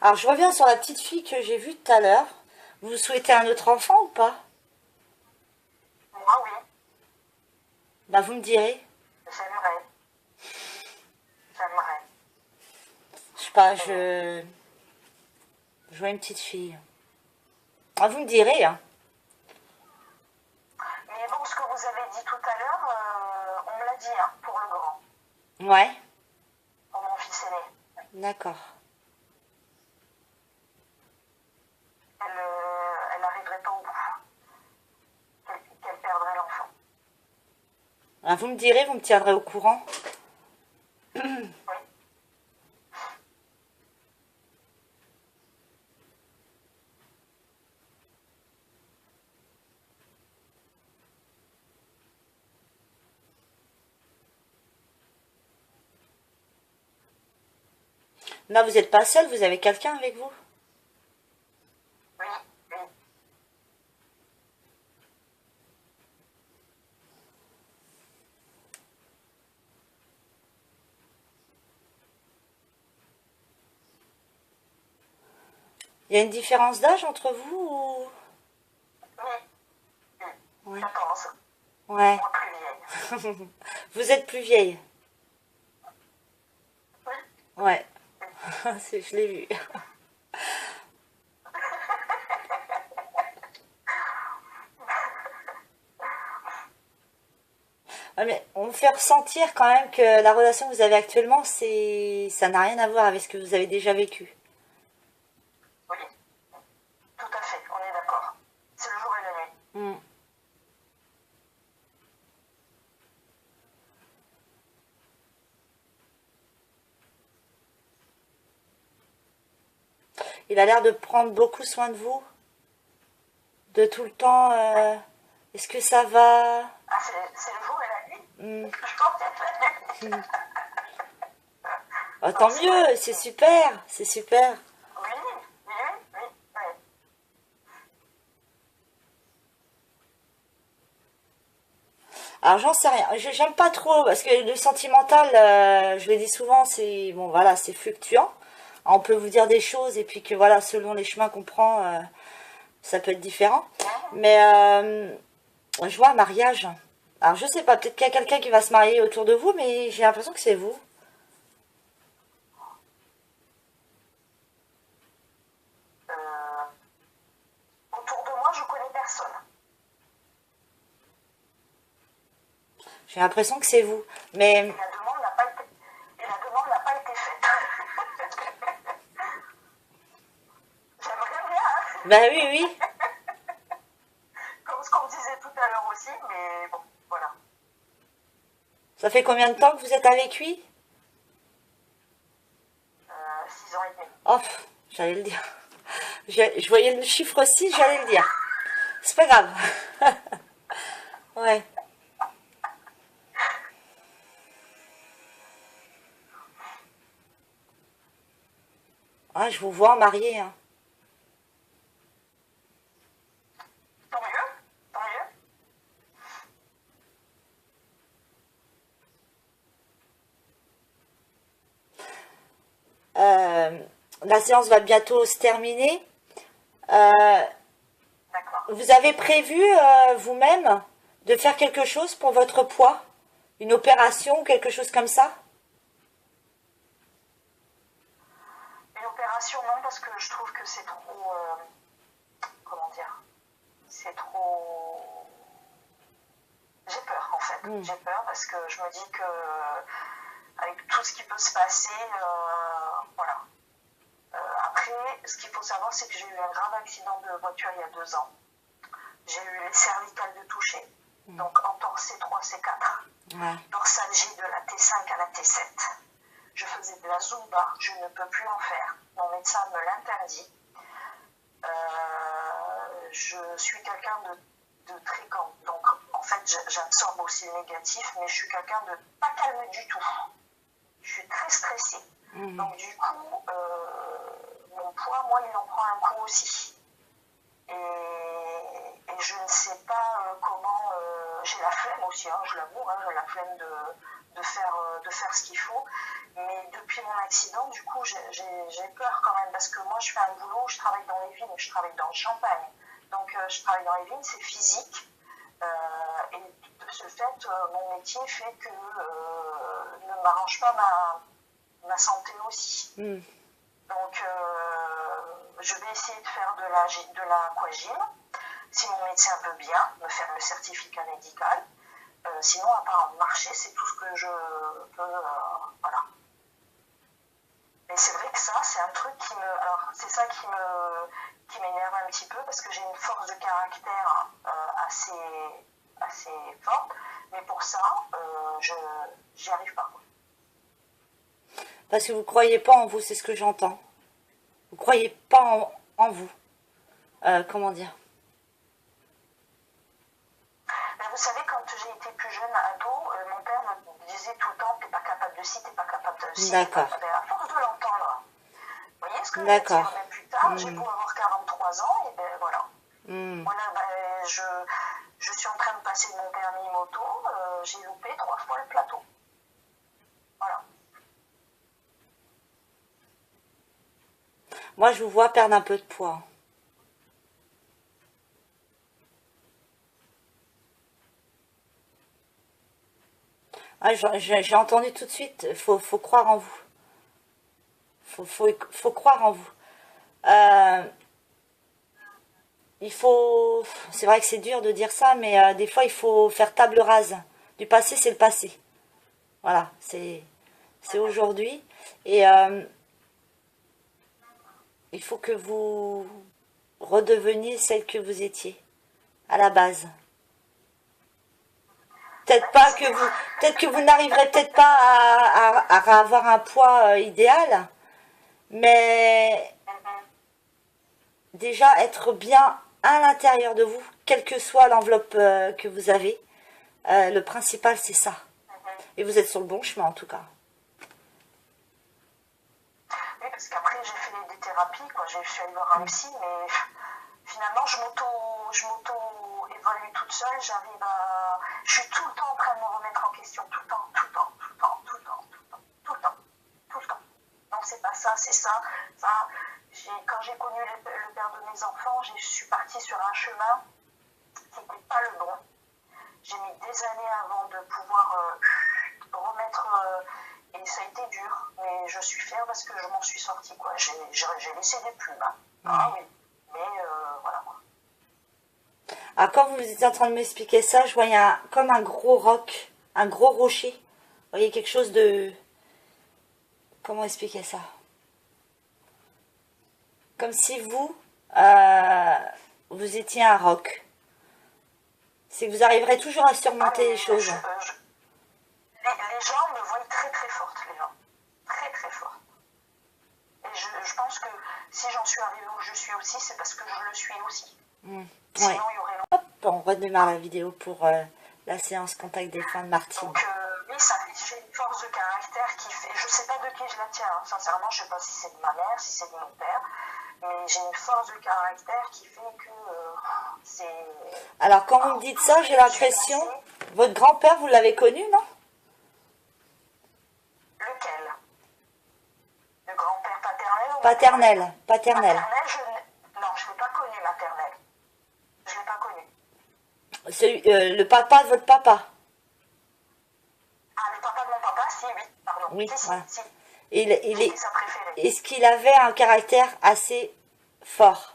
Speaker 1: Alors, je reviens sur la petite fille que j'ai vue tout à l'heure. Vous souhaitez un autre enfant ou pas?
Speaker 2: Moi, oui,
Speaker 1: Bah, vous me direz.
Speaker 2: j'aimerais. J'aimerais.
Speaker 1: Je sais pas, je vois une petite fille. Ah, vous me direz, hein.
Speaker 2: Mais bon, ce que vous avez dit tout à l'heure, on me l'a dit, hein, pour le grand,
Speaker 1: Ouais,
Speaker 2: pour mon fils aîné.
Speaker 1: d'accord.
Speaker 2: Elle n'arriverait pas au bout. Qu'elle perdrait l'enfant.
Speaker 1: Ah, vous me direz, vous me tiendrez au courant.
Speaker 2: Oui.
Speaker 1: Là, vous n'êtes pas seul, vous avez quelqu'un avec vous?
Speaker 2: Oui, oui.
Speaker 1: Il y a une différence d'âge entre vous ou...
Speaker 2: Oui, oui.
Speaker 1: Ouais.
Speaker 2: 14.
Speaker 1: Ouais.
Speaker 2: Moi plus vieille.
Speaker 1: Vous êtes plus vieille.
Speaker 2: Oui.
Speaker 1: Ouais. Je l'ai vu. Ouais, mais on me fait ressentir quand même que la relation que vous avez actuellement, ça n'a rien à voir avec ce que vous avez déjà vécu.
Speaker 2: Oui. Tout à fait, on est d'accord. C'est le jour et la nuit.
Speaker 1: Hmm. Il a l'air de prendre beaucoup soin de vous, de tout le temps. Est-ce que ça va?
Speaker 2: Ah, c'est le jour et la nuit.
Speaker 1: Hmm.
Speaker 2: Je pense que c'est la nuit.
Speaker 1: Oh, tant mieux, c'est super, c'est super.
Speaker 2: Oui, oui, oui, oui, oui.
Speaker 1: Alors j'en sais rien, j'aime pas trop parce que le sentimental, je le dis souvent, c'est bon voilà, c'est fluctuant. On peut vous dire des choses et puis que voilà, selon les chemins qu'on prend, ça peut être différent. Mais je vois un mariage. Alors je sais pas, peut-être qu'il y a quelqu'un qui va se marier autour de vous, mais j'ai l'impression que c'est vous.
Speaker 2: Autour de moi, je connais personne.
Speaker 1: J'ai l'impression que c'est vous. Mais
Speaker 2: Et la demande n'a pas été, et la demande n'a pas été faite. J'aimerais bien, hein,
Speaker 1: bah oui, oui.
Speaker 2: comme ce qu'on disait tout à l'heure aussi, mais bon, voilà.
Speaker 1: Ça fait combien de temps que vous êtes avec lui?
Speaker 2: 6 ans et demi.
Speaker 1: Oh, j'allais le dire. Je voyais le chiffre 6, j'allais le dire. C'est pas grave. Ouais. Ah, je vous vois marié, hein.
Speaker 2: Tant mieux, tant mieux.
Speaker 1: La séance va bientôt se terminer. Euh,
Speaker 2: D'accord.
Speaker 1: vous avez prévu vous-même de faire quelque chose pour votre poids? Une opération ou quelque chose comme ça?
Speaker 2: Une opération, non, parce que je trouve que c'est trop. Comment dire? C'est trop. J'ai peur, en fait. J'ai peur parce que je me dis que, avec tout ce qui peut se passer, voilà. Après, ce qu'il faut savoir, c'est que j'ai eu un grave accident de voiture il y a 2 ans. J'ai eu les cervicales de toucher, donc entorse C3, C4.
Speaker 1: Ouais.
Speaker 2: Dorsale G de la T5 à la T7. Je faisais de la Zumba, je ne peux plus en faire. Mon médecin me l'interdit. Je suis quelqu'un de très calme. Donc, en fait, j'absorbe aussi le négatif, mais je suis quelqu'un de pas calme du tout. Je suis très stressée. Donc, du coup, mon poids, moi, il en prend un coup aussi. Et je ne sais pas comment j'ai la flemme aussi, hein, je l'avoue, hein, j'ai la flemme de faire ce qu'il faut. Mais depuis mon accident, du coup, j'ai peur quand même, parce que moi, je fais un boulot, je travaille dans les vignes, je travaille dans le Champagne. Donc, je travaille dans les vignes, c'est physique. Et de ce fait, mon métier fait que ne m'arrange pas ma santé aussi.
Speaker 1: Mm.
Speaker 2: Donc, je vais essayer de faire de l'aquagym. Si mon médecin veut bien me faire le certificat médical. Sinon, à part marcher, c'est tout ce que je peux. Voilà. Mais c'est vrai que ça, c'est un truc qui me. Alors, c'est ça qui m'énerve un petit peu, parce que j'ai une force de caractère assez forte. Mais pour ça, j'y arrive pas.
Speaker 1: Parce que vous ne croyez pas en vous, c'est ce que j'entends. Vous ne croyez pas en vous. Comment dire?
Speaker 2: Mais vous savez, quand j'ai été plus jeune, ado, mon père me disait tout le temps, t'es pas capable de ci, t'es pas capable de ci.
Speaker 1: D'accord.
Speaker 2: À force de l'entendre, vous voyez ce que je veux
Speaker 1: D'accord.
Speaker 2: dire? Même plus tard, j'ai beau avoir 43 ans, et ben voilà. Voilà, ben, je suis en train de passer mon permis moto, j'ai loupé 3 fois le plateau. Voilà.
Speaker 1: Moi, je vous vois perdre un peu de poids. Ah, j'ai entendu tout de suite, faut croire en vous. Faut croire en vous. Il faut... C'est vrai que c'est dur de dire ça, mais des fois, il faut faire table rase. Du passé, c'est le passé. Voilà, c'est aujourd'hui. Et il faut que vous redeveniez celle que vous étiez, à la base. Peut-être que vous n'arriverez peut-être pas à avoir un poids idéal, mais déjà être bien à l'intérieur de vous, quelle que soit l'enveloppe que vous avez, le principal c'est ça. Et vous êtes sur le bon chemin en tout cas.
Speaker 2: Oui, parce qu'après j'ai fait des thérapies, quoi. Je suis allée voir un psy, mais finalement je m'auto-évalue toute seule, je suis tout le temps en train de me remettre en question, tout le temps. Non, c'est pas ça, c'est ça. Quand j'ai connu le père de mes enfants, je suis partie sur un chemin qui n'était pas le bon. J'ai mis des années avant de pouvoir remettre, et ça a été dur, mais je suis fière parce que je m'en suis sortie, quoi. J'ai laissé des plumes, hein. Ah oui, mais voilà, quoi.
Speaker 1: Alors quand vous étiez en train de m'expliquer ça, je voyais comme un gros roc, un gros rocher. Vous voyez quelque chose de... Comment expliquer ça? Comme si vous étiez un roc. C'est que vous arriverez toujours à surmonter les choses.
Speaker 2: Les gens me voient très très forte, les gens. Très très forte. Et je pense que si j'en suis arrivée où je suis aussi, c'est parce que je le suis aussi. Sinon,
Speaker 1: Ouais.
Speaker 2: il y aurait
Speaker 1: Hop, on redémarre la vidéo pour la séance contact des fins de Martine.
Speaker 2: Donc, oui, j'ai une force de caractère qui fait... Je sais pas de qui je la tiens, hein. Sincèrement, je sais pas si c'est de ma mère, si c'est de mon père. Mais j'ai une force de caractère qui fait que c'est...
Speaker 1: Alors, quand vous me dites ça, j'ai l'impression... Votre grand-père, vous l'avez connu, non?
Speaker 2: Lequel? Le grand-père paternel ou
Speaker 1: Paternel.
Speaker 2: Paternel, non, je ne l'ai pas connu, maternel. Je ne l'ai pas connu.
Speaker 1: Le papa de votre papa.
Speaker 2: Ah, le papa de mon papa, si, oui, pardon.
Speaker 1: Oui,
Speaker 2: si,
Speaker 1: voilà.
Speaker 2: si.
Speaker 1: J'étais
Speaker 2: sa préférée.
Speaker 1: Est-ce qu'il avait un caractère assez fort?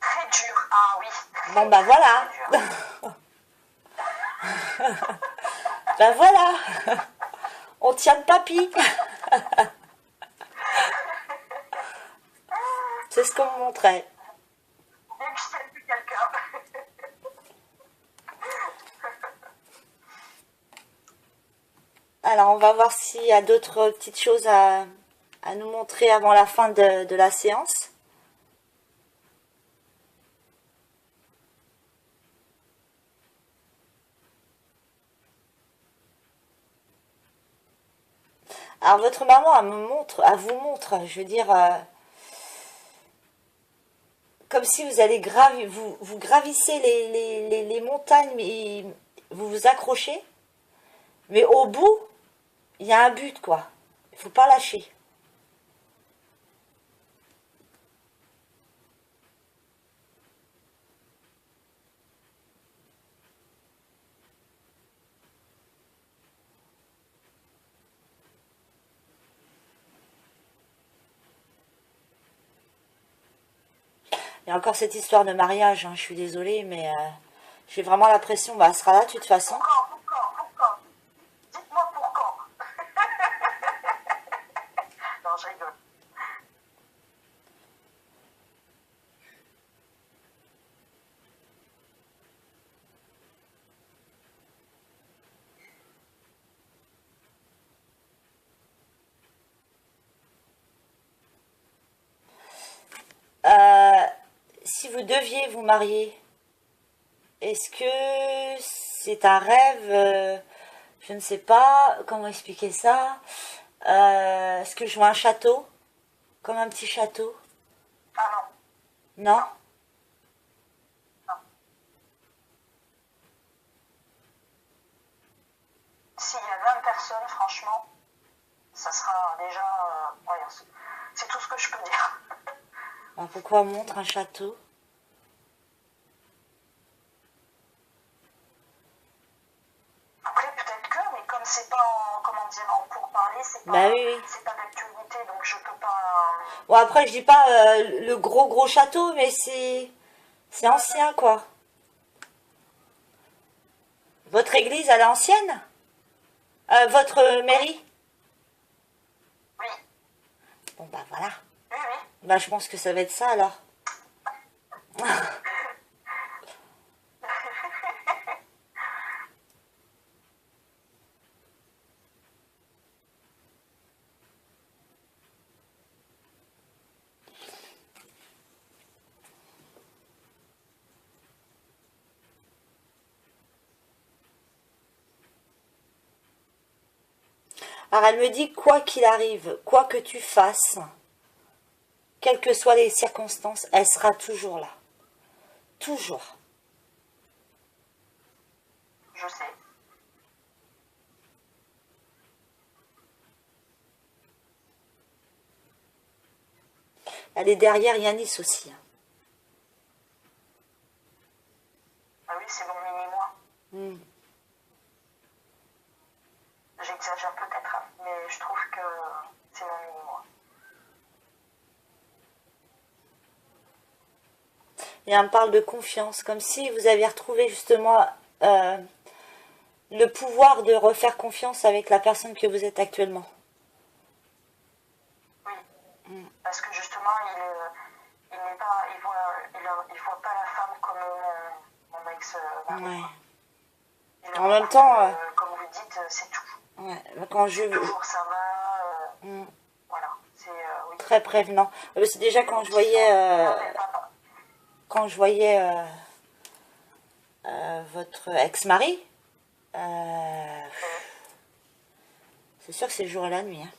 Speaker 2: Très dur, ah oui.
Speaker 1: Bon, ben voilà. Ben voilà. On tient le papy. C'est ce qu'on me montrait.
Speaker 2: Bien que je tienne plus quelqu'un.
Speaker 1: Alors, on va voir s'il y a d'autres petites choses à nous montrer avant la fin de la séance. Alors, votre maman, elle vous montre, je veux dire, comme si vous allez vous gravissez les montagnes, mais vous vous accrochez, mais au bout, il y a un but, quoi. Il faut pas lâcher. Il y a encore cette histoire de mariage, hein, je suis désolée, mais j'ai vraiment l'impression, bah, elle sera là de toute façon.
Speaker 2: Pourquoi dites-moi pourquoi. Non, je rigole.
Speaker 1: Si vous deviez vous marier, est-ce que c'est un rêve je ne sais pas comment expliquer ça. Est-ce que je vois un château? Comme un petit château?
Speaker 2: Ah non,
Speaker 1: Non?
Speaker 2: non. S'il y a 20 personnes, franchement, ça sera déjà... ouais, c'est tout ce que je peux dire.
Speaker 1: Alors pourquoi on montre un château?
Speaker 2: Après, peut-être que, mais comme c'est pas en, comment dire, en pourparlers,
Speaker 1: Bah oui, oui.
Speaker 2: c'est pas d'actualité, donc je peux pas...
Speaker 1: Bon après je dis pas le gros château, mais c'est ancien quoi. Votre église elle est ancienne? Votre mairie?
Speaker 2: Oui,
Speaker 1: Bon bah voilà.
Speaker 2: oui, oui.
Speaker 1: Bah je pense que ça va être ça alors. Alors elle me dit quoi qu'il arrive, quoi que tu fasses, quelles que soient les circonstances, elle sera toujours là. Toujours.
Speaker 2: Je sais.
Speaker 1: Elle est derrière Yanis aussi.
Speaker 2: Ah oui, c'est mon mini-moi.
Speaker 1: Hmm.
Speaker 2: J'exagère peut-être, hein, mais je trouve que c'est mon mini-moi.
Speaker 1: Et elle me parle de confiance, comme si vous aviez retrouvé justement le pouvoir de refaire confiance avec la personne que vous êtes actuellement.
Speaker 2: Oui, parce que justement, il n'est pas, il voit pas la femme comme mon ex-mari.
Speaker 1: Ouais.
Speaker 2: Il
Speaker 1: En même temps,
Speaker 2: comme vous dites, c'est tout.
Speaker 1: ouais, quand je...
Speaker 2: Toujours ça va.
Speaker 1: Hmm.
Speaker 2: Voilà, c'est oui.
Speaker 1: Très prévenant. C'est déjà quand je voyais... quand je voyais votre ex-mari, c'est sûr que c'est le jour et la nuit. Hein.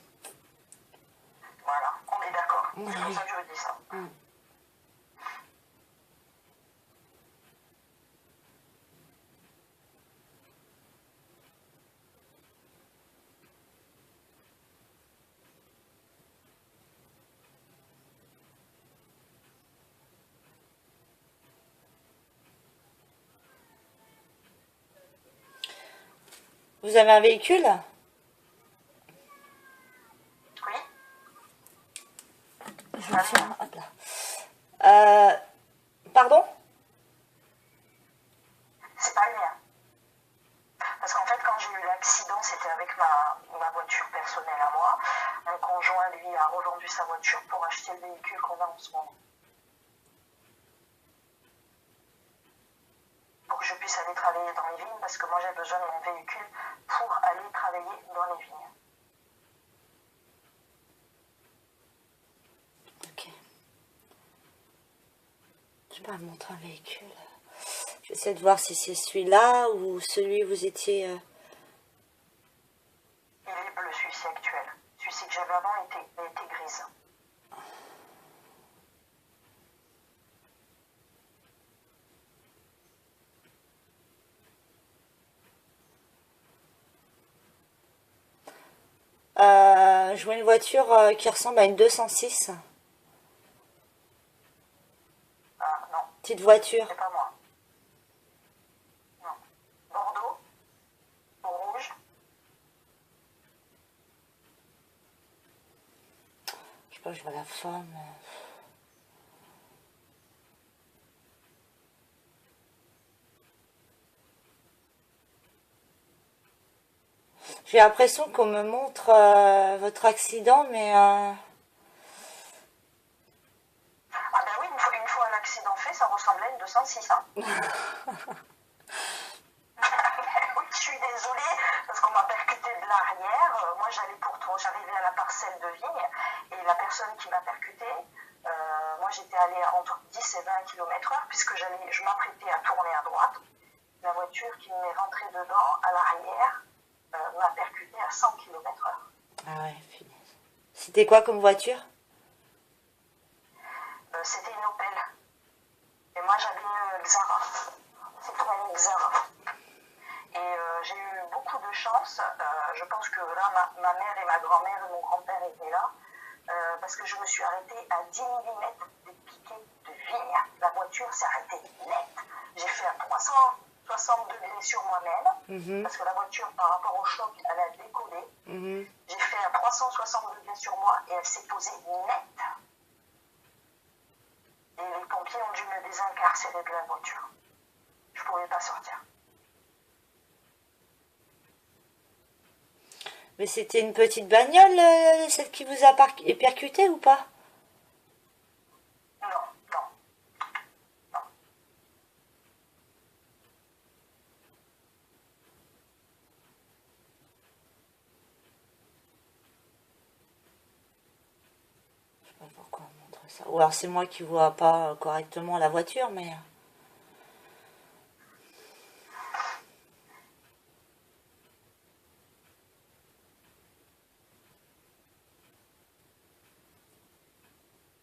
Speaker 2: Voilà, on est d'accord.
Speaker 1: Oui.
Speaker 2: C'est pour ça que je vous dis ça.
Speaker 1: Vous avez un véhicule?
Speaker 2: Oui,
Speaker 1: Je vais faire... Hop là. Pardon?
Speaker 2: c'est pas le mien. Parce qu'en fait, quand j'ai eu l'accident, c'était avec ma voiture personnelle à moi. Mon conjoint, lui, a revendu sa voiture pour acheter le véhicule qu'on a en ce moment. Pour que je puisse aller travailler dans les vignes, parce que moi, j'ai besoin de mon véhicule pour aller travailler dans les vignes.
Speaker 1: Ok. Je vais pas montrer un véhicule. J'essaie de voir si c'est celui-là ou celui où vous étiez...
Speaker 2: Il est bleu, celui-ci actuel. Celui-ci que j'avais avant était grise.
Speaker 1: Je vois une voiture qui ressemble à une 206.
Speaker 2: Ah, non,
Speaker 1: Petite voiture.
Speaker 2: c'est pas moi. Non. Bordeaux, ou rouge.
Speaker 1: Je sais pas, je vois la femme. J'ai l'impression qu'on me montre votre accident, mais
Speaker 2: Ah ben oui, une fois un accident fait, ça ressemblait à une 206. Hein. Oui, je suis désolée parce qu'on m'a percuté de l'arrière. Moi, j'arrivais à la parcelle de vigne et la personne qui m'a percuté, moi j'étais allée entre 10 et 20 km/h puisque je m'apprêtais à tourner à droite. La voiture qui m'est rentrée dedans à l'arrière m'a percuté à 100 km/h.
Speaker 1: ah ouais, punaise. C'était quoi comme voiture?
Speaker 2: C'était une Opel. Et moi j'avais une Xara. Citroën Xara. Et j'ai eu beaucoup de chance. Je pense que là, ma mère et ma grand-mère et mon grand-père étaient là. Parce que je me suis arrêtée à 10 mm des piquets de vigne. La voiture s'est arrêtée net. J'ai fait un 360 degrés sur moi-même. Parce que la voiture, par rapport au choc, elle a décollé. J'ai fait un 360 degrés sur moi et elle s'est posée net. Et les pompiers ont dû me désincarcérer de la voiture. Je ne pouvais pas sortir.
Speaker 1: Mais c'était une petite bagnole, celle qui vous a percuté ou pas?
Speaker 2: Non, non, non.
Speaker 1: Je sais pas pourquoi on montre ça. Ou alors c'est moi qui vois pas correctement la voiture, mais...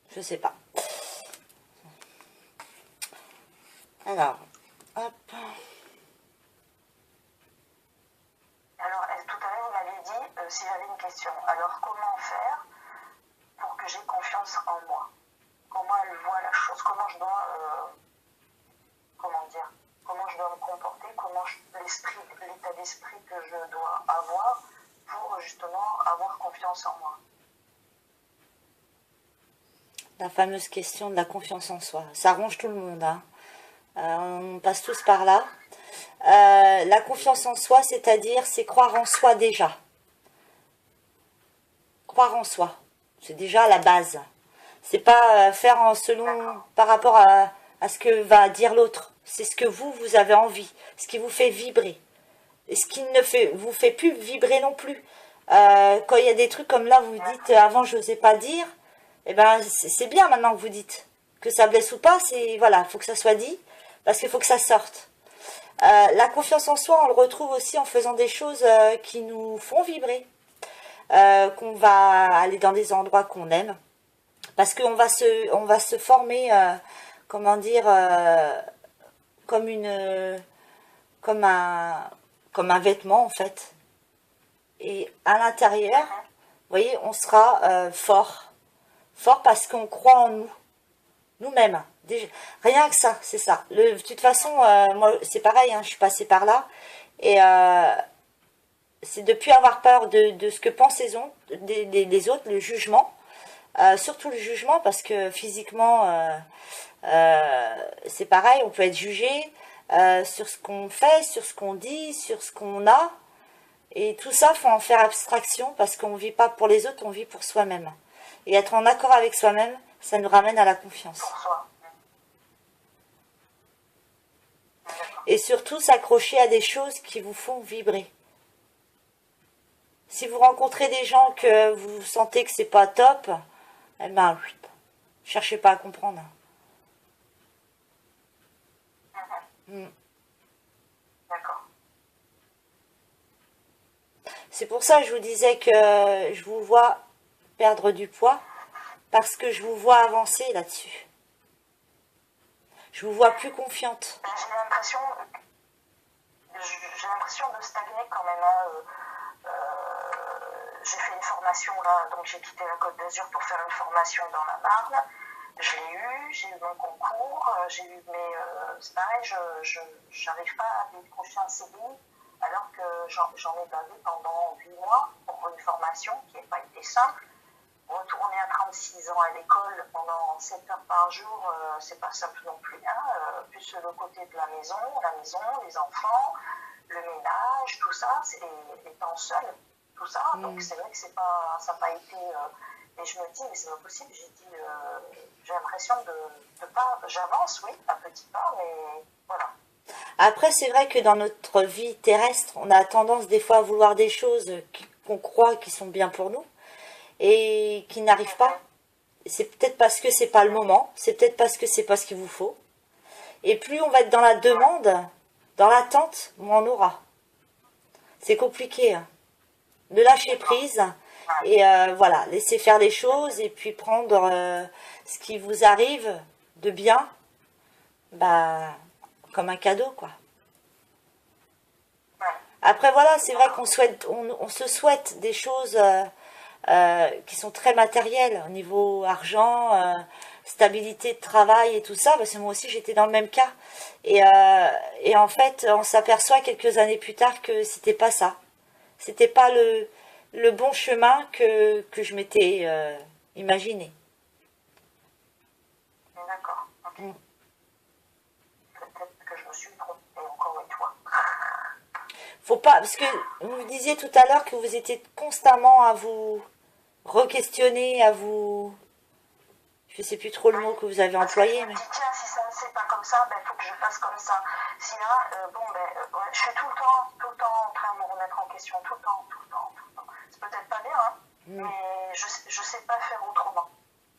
Speaker 1: Je sais pas. Alors, hop.
Speaker 2: Alors, tout à l'heure, vous m'avez dit si j'avais une question. Alors, comment faire pour que j'ai confiance en moi? Comment elle voit la chose? Comment je dois, comment dire, comment je dois me comporter? L'état d'esprit que je dois avoir pour justement avoir confiance en moi?
Speaker 1: La fameuse question de la confiance en soi. Ça ronge tout le monde, hein. On passe tous par là. La confiance en soi, c'est-à-dire, c'est croire en soi déjà. Croire en soi. C'est déjà la base. C'est pas faire par rapport à ce que va dire l'autre. C'est ce que vous avez envie. Ce qui vous fait vibrer. Et ce qui ne vous fait plus vibrer non plus. Quand il y a des trucs comme là, vous dites, avant je n'osais pas dire. Eh ben, c'est bien maintenant que vous dites. Que ça blesse ou pas, voilà, il faut que ça soit dit. Parce qu'il faut que ça sorte. La confiance en soi, on le retrouve aussi en faisant des choses qui nous font vibrer. Qu'on va aller dans des endroits qu'on aime. Parce qu'on va se former, comment dire, comme un vêtement en fait. Et à l'intérieur, vous voyez, on sera fort. Fort parce qu'on croit en nous. Nous-mêmes. Rien que ça, c'est ça. De toute façon, moi, c'est pareil, hein, je suis passée par là. Et c'est de ne plus avoir peur de ce que pensent les autres, le jugement. Surtout le jugement, parce que physiquement, c'est pareil, on peut être jugé sur ce qu'on fait, sur ce qu'on dit, sur ce qu'on a. Et tout ça, il faut en faire abstraction, parce qu'on ne vit pas pour les autres, on vit pour soi-même. Et être en accord avec soi-même, ça nous ramène à la confiance.
Speaker 2: Pour soi.
Speaker 1: Et surtout, s'accrocher à des choses qui vous font vibrer. Si vous rencontrez des gens que vous sentez que c'est pas top, eh ben, cherchez pas à comprendre.
Speaker 2: D'accord.
Speaker 1: C'est pour ça que je vous disais que je vous vois perdre du poids, parce que je vous vois avancer là-dessus. Je vous vois plus confiante.
Speaker 2: J'ai l'impression de stagner quand même. Hein. j'ai fait une formation là, donc j'ai quitté la Côte d'Azur pour faire une formation dans la Marne. Je l'ai eu, j'ai eu mon concours, j'ai eu mes. C'est pareil, je n'arrive pas à décrocher un CDI alors que j'en ai bavé pendant 8 mois pour une formation qui n'a pas été simple. Retourner à 36 ans à l'école pendant 7 heures par jour, c'est pas simple non plus. Hein. Plus le côté de la maison, les enfants, le ménage, tout ça, c'est les temps seuls, tout ça. Donc c'est vrai que ça n'a pas été. Et je me dis, mais c'est pas possible. J'ai l'impression de pas. J'avance, oui, à petits pas, mais voilà.
Speaker 1: Après, c'est vrai que dans notre vie terrestre, on a tendance des fois à vouloir des choses qu'on croit qui sont bien pour nous et qui n'arrivent pas. C'est peut-être parce que c'est pas le moment, c'est peut-être parce que c'est pas ce qu'il vous faut. Et plus on va être dans la demande, dans l'attente, moins on aura. C'est compliqué. Hein. De lâcher prise et voilà, laisser faire les choses et puis prendre ce qui vous arrive de bien, bah, comme un cadeau, quoi. Après, voilà, c'est vrai qu'on souhaite, on se souhaite des choses qui sont très matérielles au niveau argent, stabilité de travail et tout ça, parce que moi aussi j'étais dans le même cas. Et en fait, on s'aperçoit quelques années plus tard que c'était pas ça. C'était pas le bon chemin que je m'étais imaginé.
Speaker 2: D'accord. Okay. Peut-être que je me suis trompée encore une fois.
Speaker 1: Faut pas, parce que vous disiez tout à l'heure que vous étiez constamment à vous re-questionner, à vous... Je sais plus trop le mot que vous avez employé.
Speaker 2: Mais... Tiens, si ça c'est pas comme ça, il faut que je fasse comme ça. Sinon, ouais, je suis tout le temps en train de me remettre en question, tout le temps. C'est peut-être pas bien, hein, mais je sais pas faire autrement,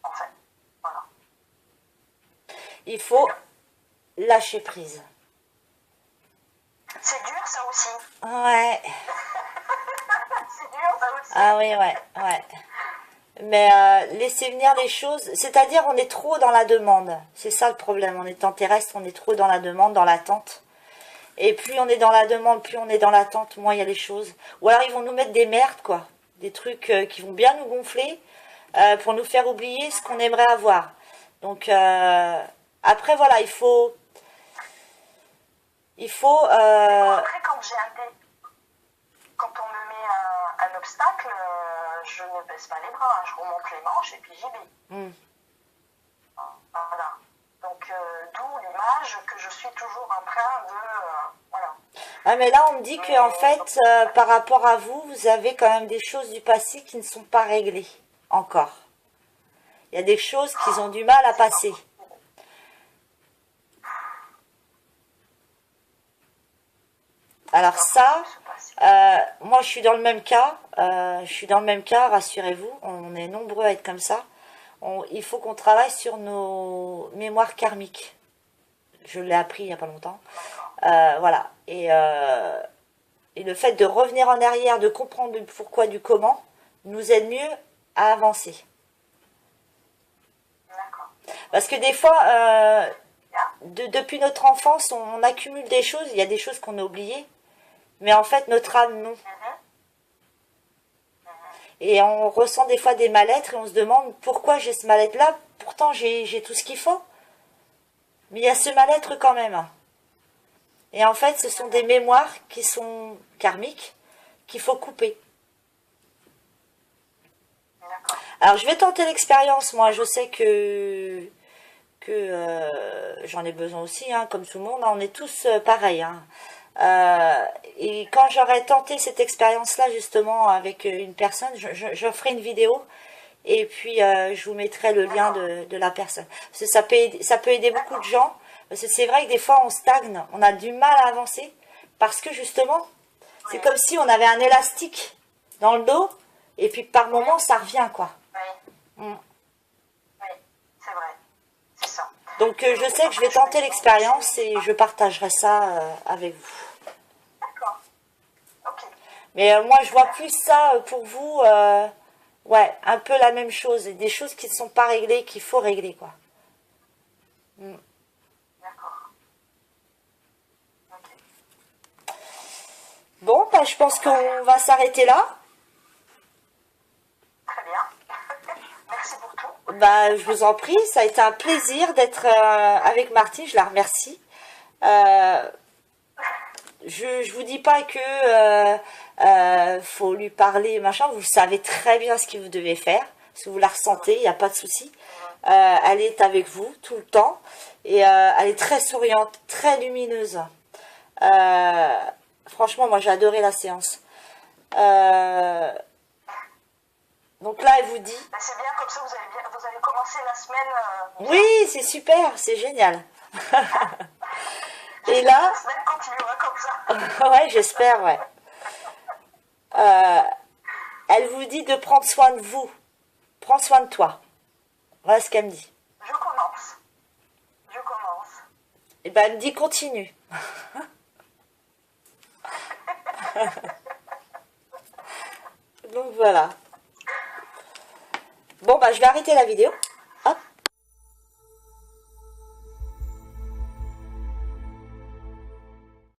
Speaker 2: en fait. Voilà.
Speaker 1: Il faut lâcher prise.
Speaker 2: C'est dur, ça aussi.
Speaker 1: Ouais.
Speaker 2: C'est dur, ça aussi.
Speaker 1: Ah oui, ouais. Mais laisser venir les choses, c'est-à-dire on est trop dans la demande. C'est ça le problème. En étant terrestre, on est trop dans la demande, dans l'attente. Et plus on est dans la demande, plus on est dans l'attente, moins il y a les choses. Ou alors ils vont nous mettre des merdes, quoi. Des trucs qui vont bien nous gonfler pour nous faire oublier ce qu'on aimerait avoir. Donc après, voilà, il faut...
Speaker 2: Après, quand on me met un obstacle, je ne baisse pas les bras, je remonte les manches et puis j'y vais. Voilà. Donc, d'où l'image que je suis toujours en train de... voilà.
Speaker 1: Ah, mais là, on me dit qu'en fait, par rapport à vous, vous avez quand même des choses du passé qui ne sont pas réglées encore. Il y a des choses qui ont du mal à passer. Alors ça, moi je suis dans le même cas, rassurez-vous, on est nombreux à être comme ça. Il faut qu'on travaille sur nos mémoires karmiques. Je l'ai appris il n'y a pas longtemps. Voilà. Et le fait de revenir en arrière, de comprendre le pourquoi du comment, nous aide mieux à avancer. Parce que des fois, depuis notre enfance, on accumule des choses, il y a des choses qu'on a oubliées. Mais en fait, notre âme, non. Et on ressent des fois des mal-être et on se demande pourquoi j'ai ce mal-être-là. Pourtant, j'ai tout ce qu'il faut. Mais il y a ce mal-être quand même. Et en fait, ce sont des mémoires qui sont karmiques, qu'il faut couper. Alors, je vais tenter l'expérience. Moi, je sais que j'en ai besoin aussi, hein, comme tout le monde. On est tous pareils, hein. Et quand j'aurai tenté cette expérience-là justement avec une personne, je ferai une vidéo et puis je vous mettrai le lien de la personne. Parce que ça peut aider beaucoup de gens. Parce que c'est vrai que des fois on stagne, on a du mal à avancer parce que justement, c'est comme si on avait un élastique dans le dos et puis par moment ça revient, quoi.
Speaker 2: Oui, c'est vrai, c'est ça.
Speaker 1: Donc je sais que je vais tenter l'expérience et je partagerai ça avec vous. Mais moi, je vois plus ça pour vous, ouais, un peu la même chose. Des choses qui ne sont pas réglées, qu'il faut régler, quoi.
Speaker 2: D'accord.
Speaker 1: Bon, bah, je pense qu'on va s'arrêter là. Bah, je vous en prie, ça a été un plaisir d'être avec Martine, je la remercie. Je vous dis pas que faut lui parler, machin, vous savez très bien ce que vous devez faire, parce que vous la ressentez, il n'y a pas de souci. Elle est avec vous tout le temps, et elle est très souriante, très lumineuse. Franchement, moi j'ai adoré la séance. Donc là, elle vous dit...
Speaker 2: Ben, c'est bien, comme ça vous allez commencer la semaine.
Speaker 1: Oui, c'est super, c'est génial. Et là...
Speaker 2: La semaine continuera comme ça.
Speaker 1: Ouais, j'espère, ouais. Elle vous dit de prendre soin de vous. Prends soin de toi. Voilà ce qu'elle me dit.
Speaker 2: Je commence. Je commence.
Speaker 1: Et ben, elle me dit continue. Donc voilà. Bon, bah, je vais arrêter la vidéo.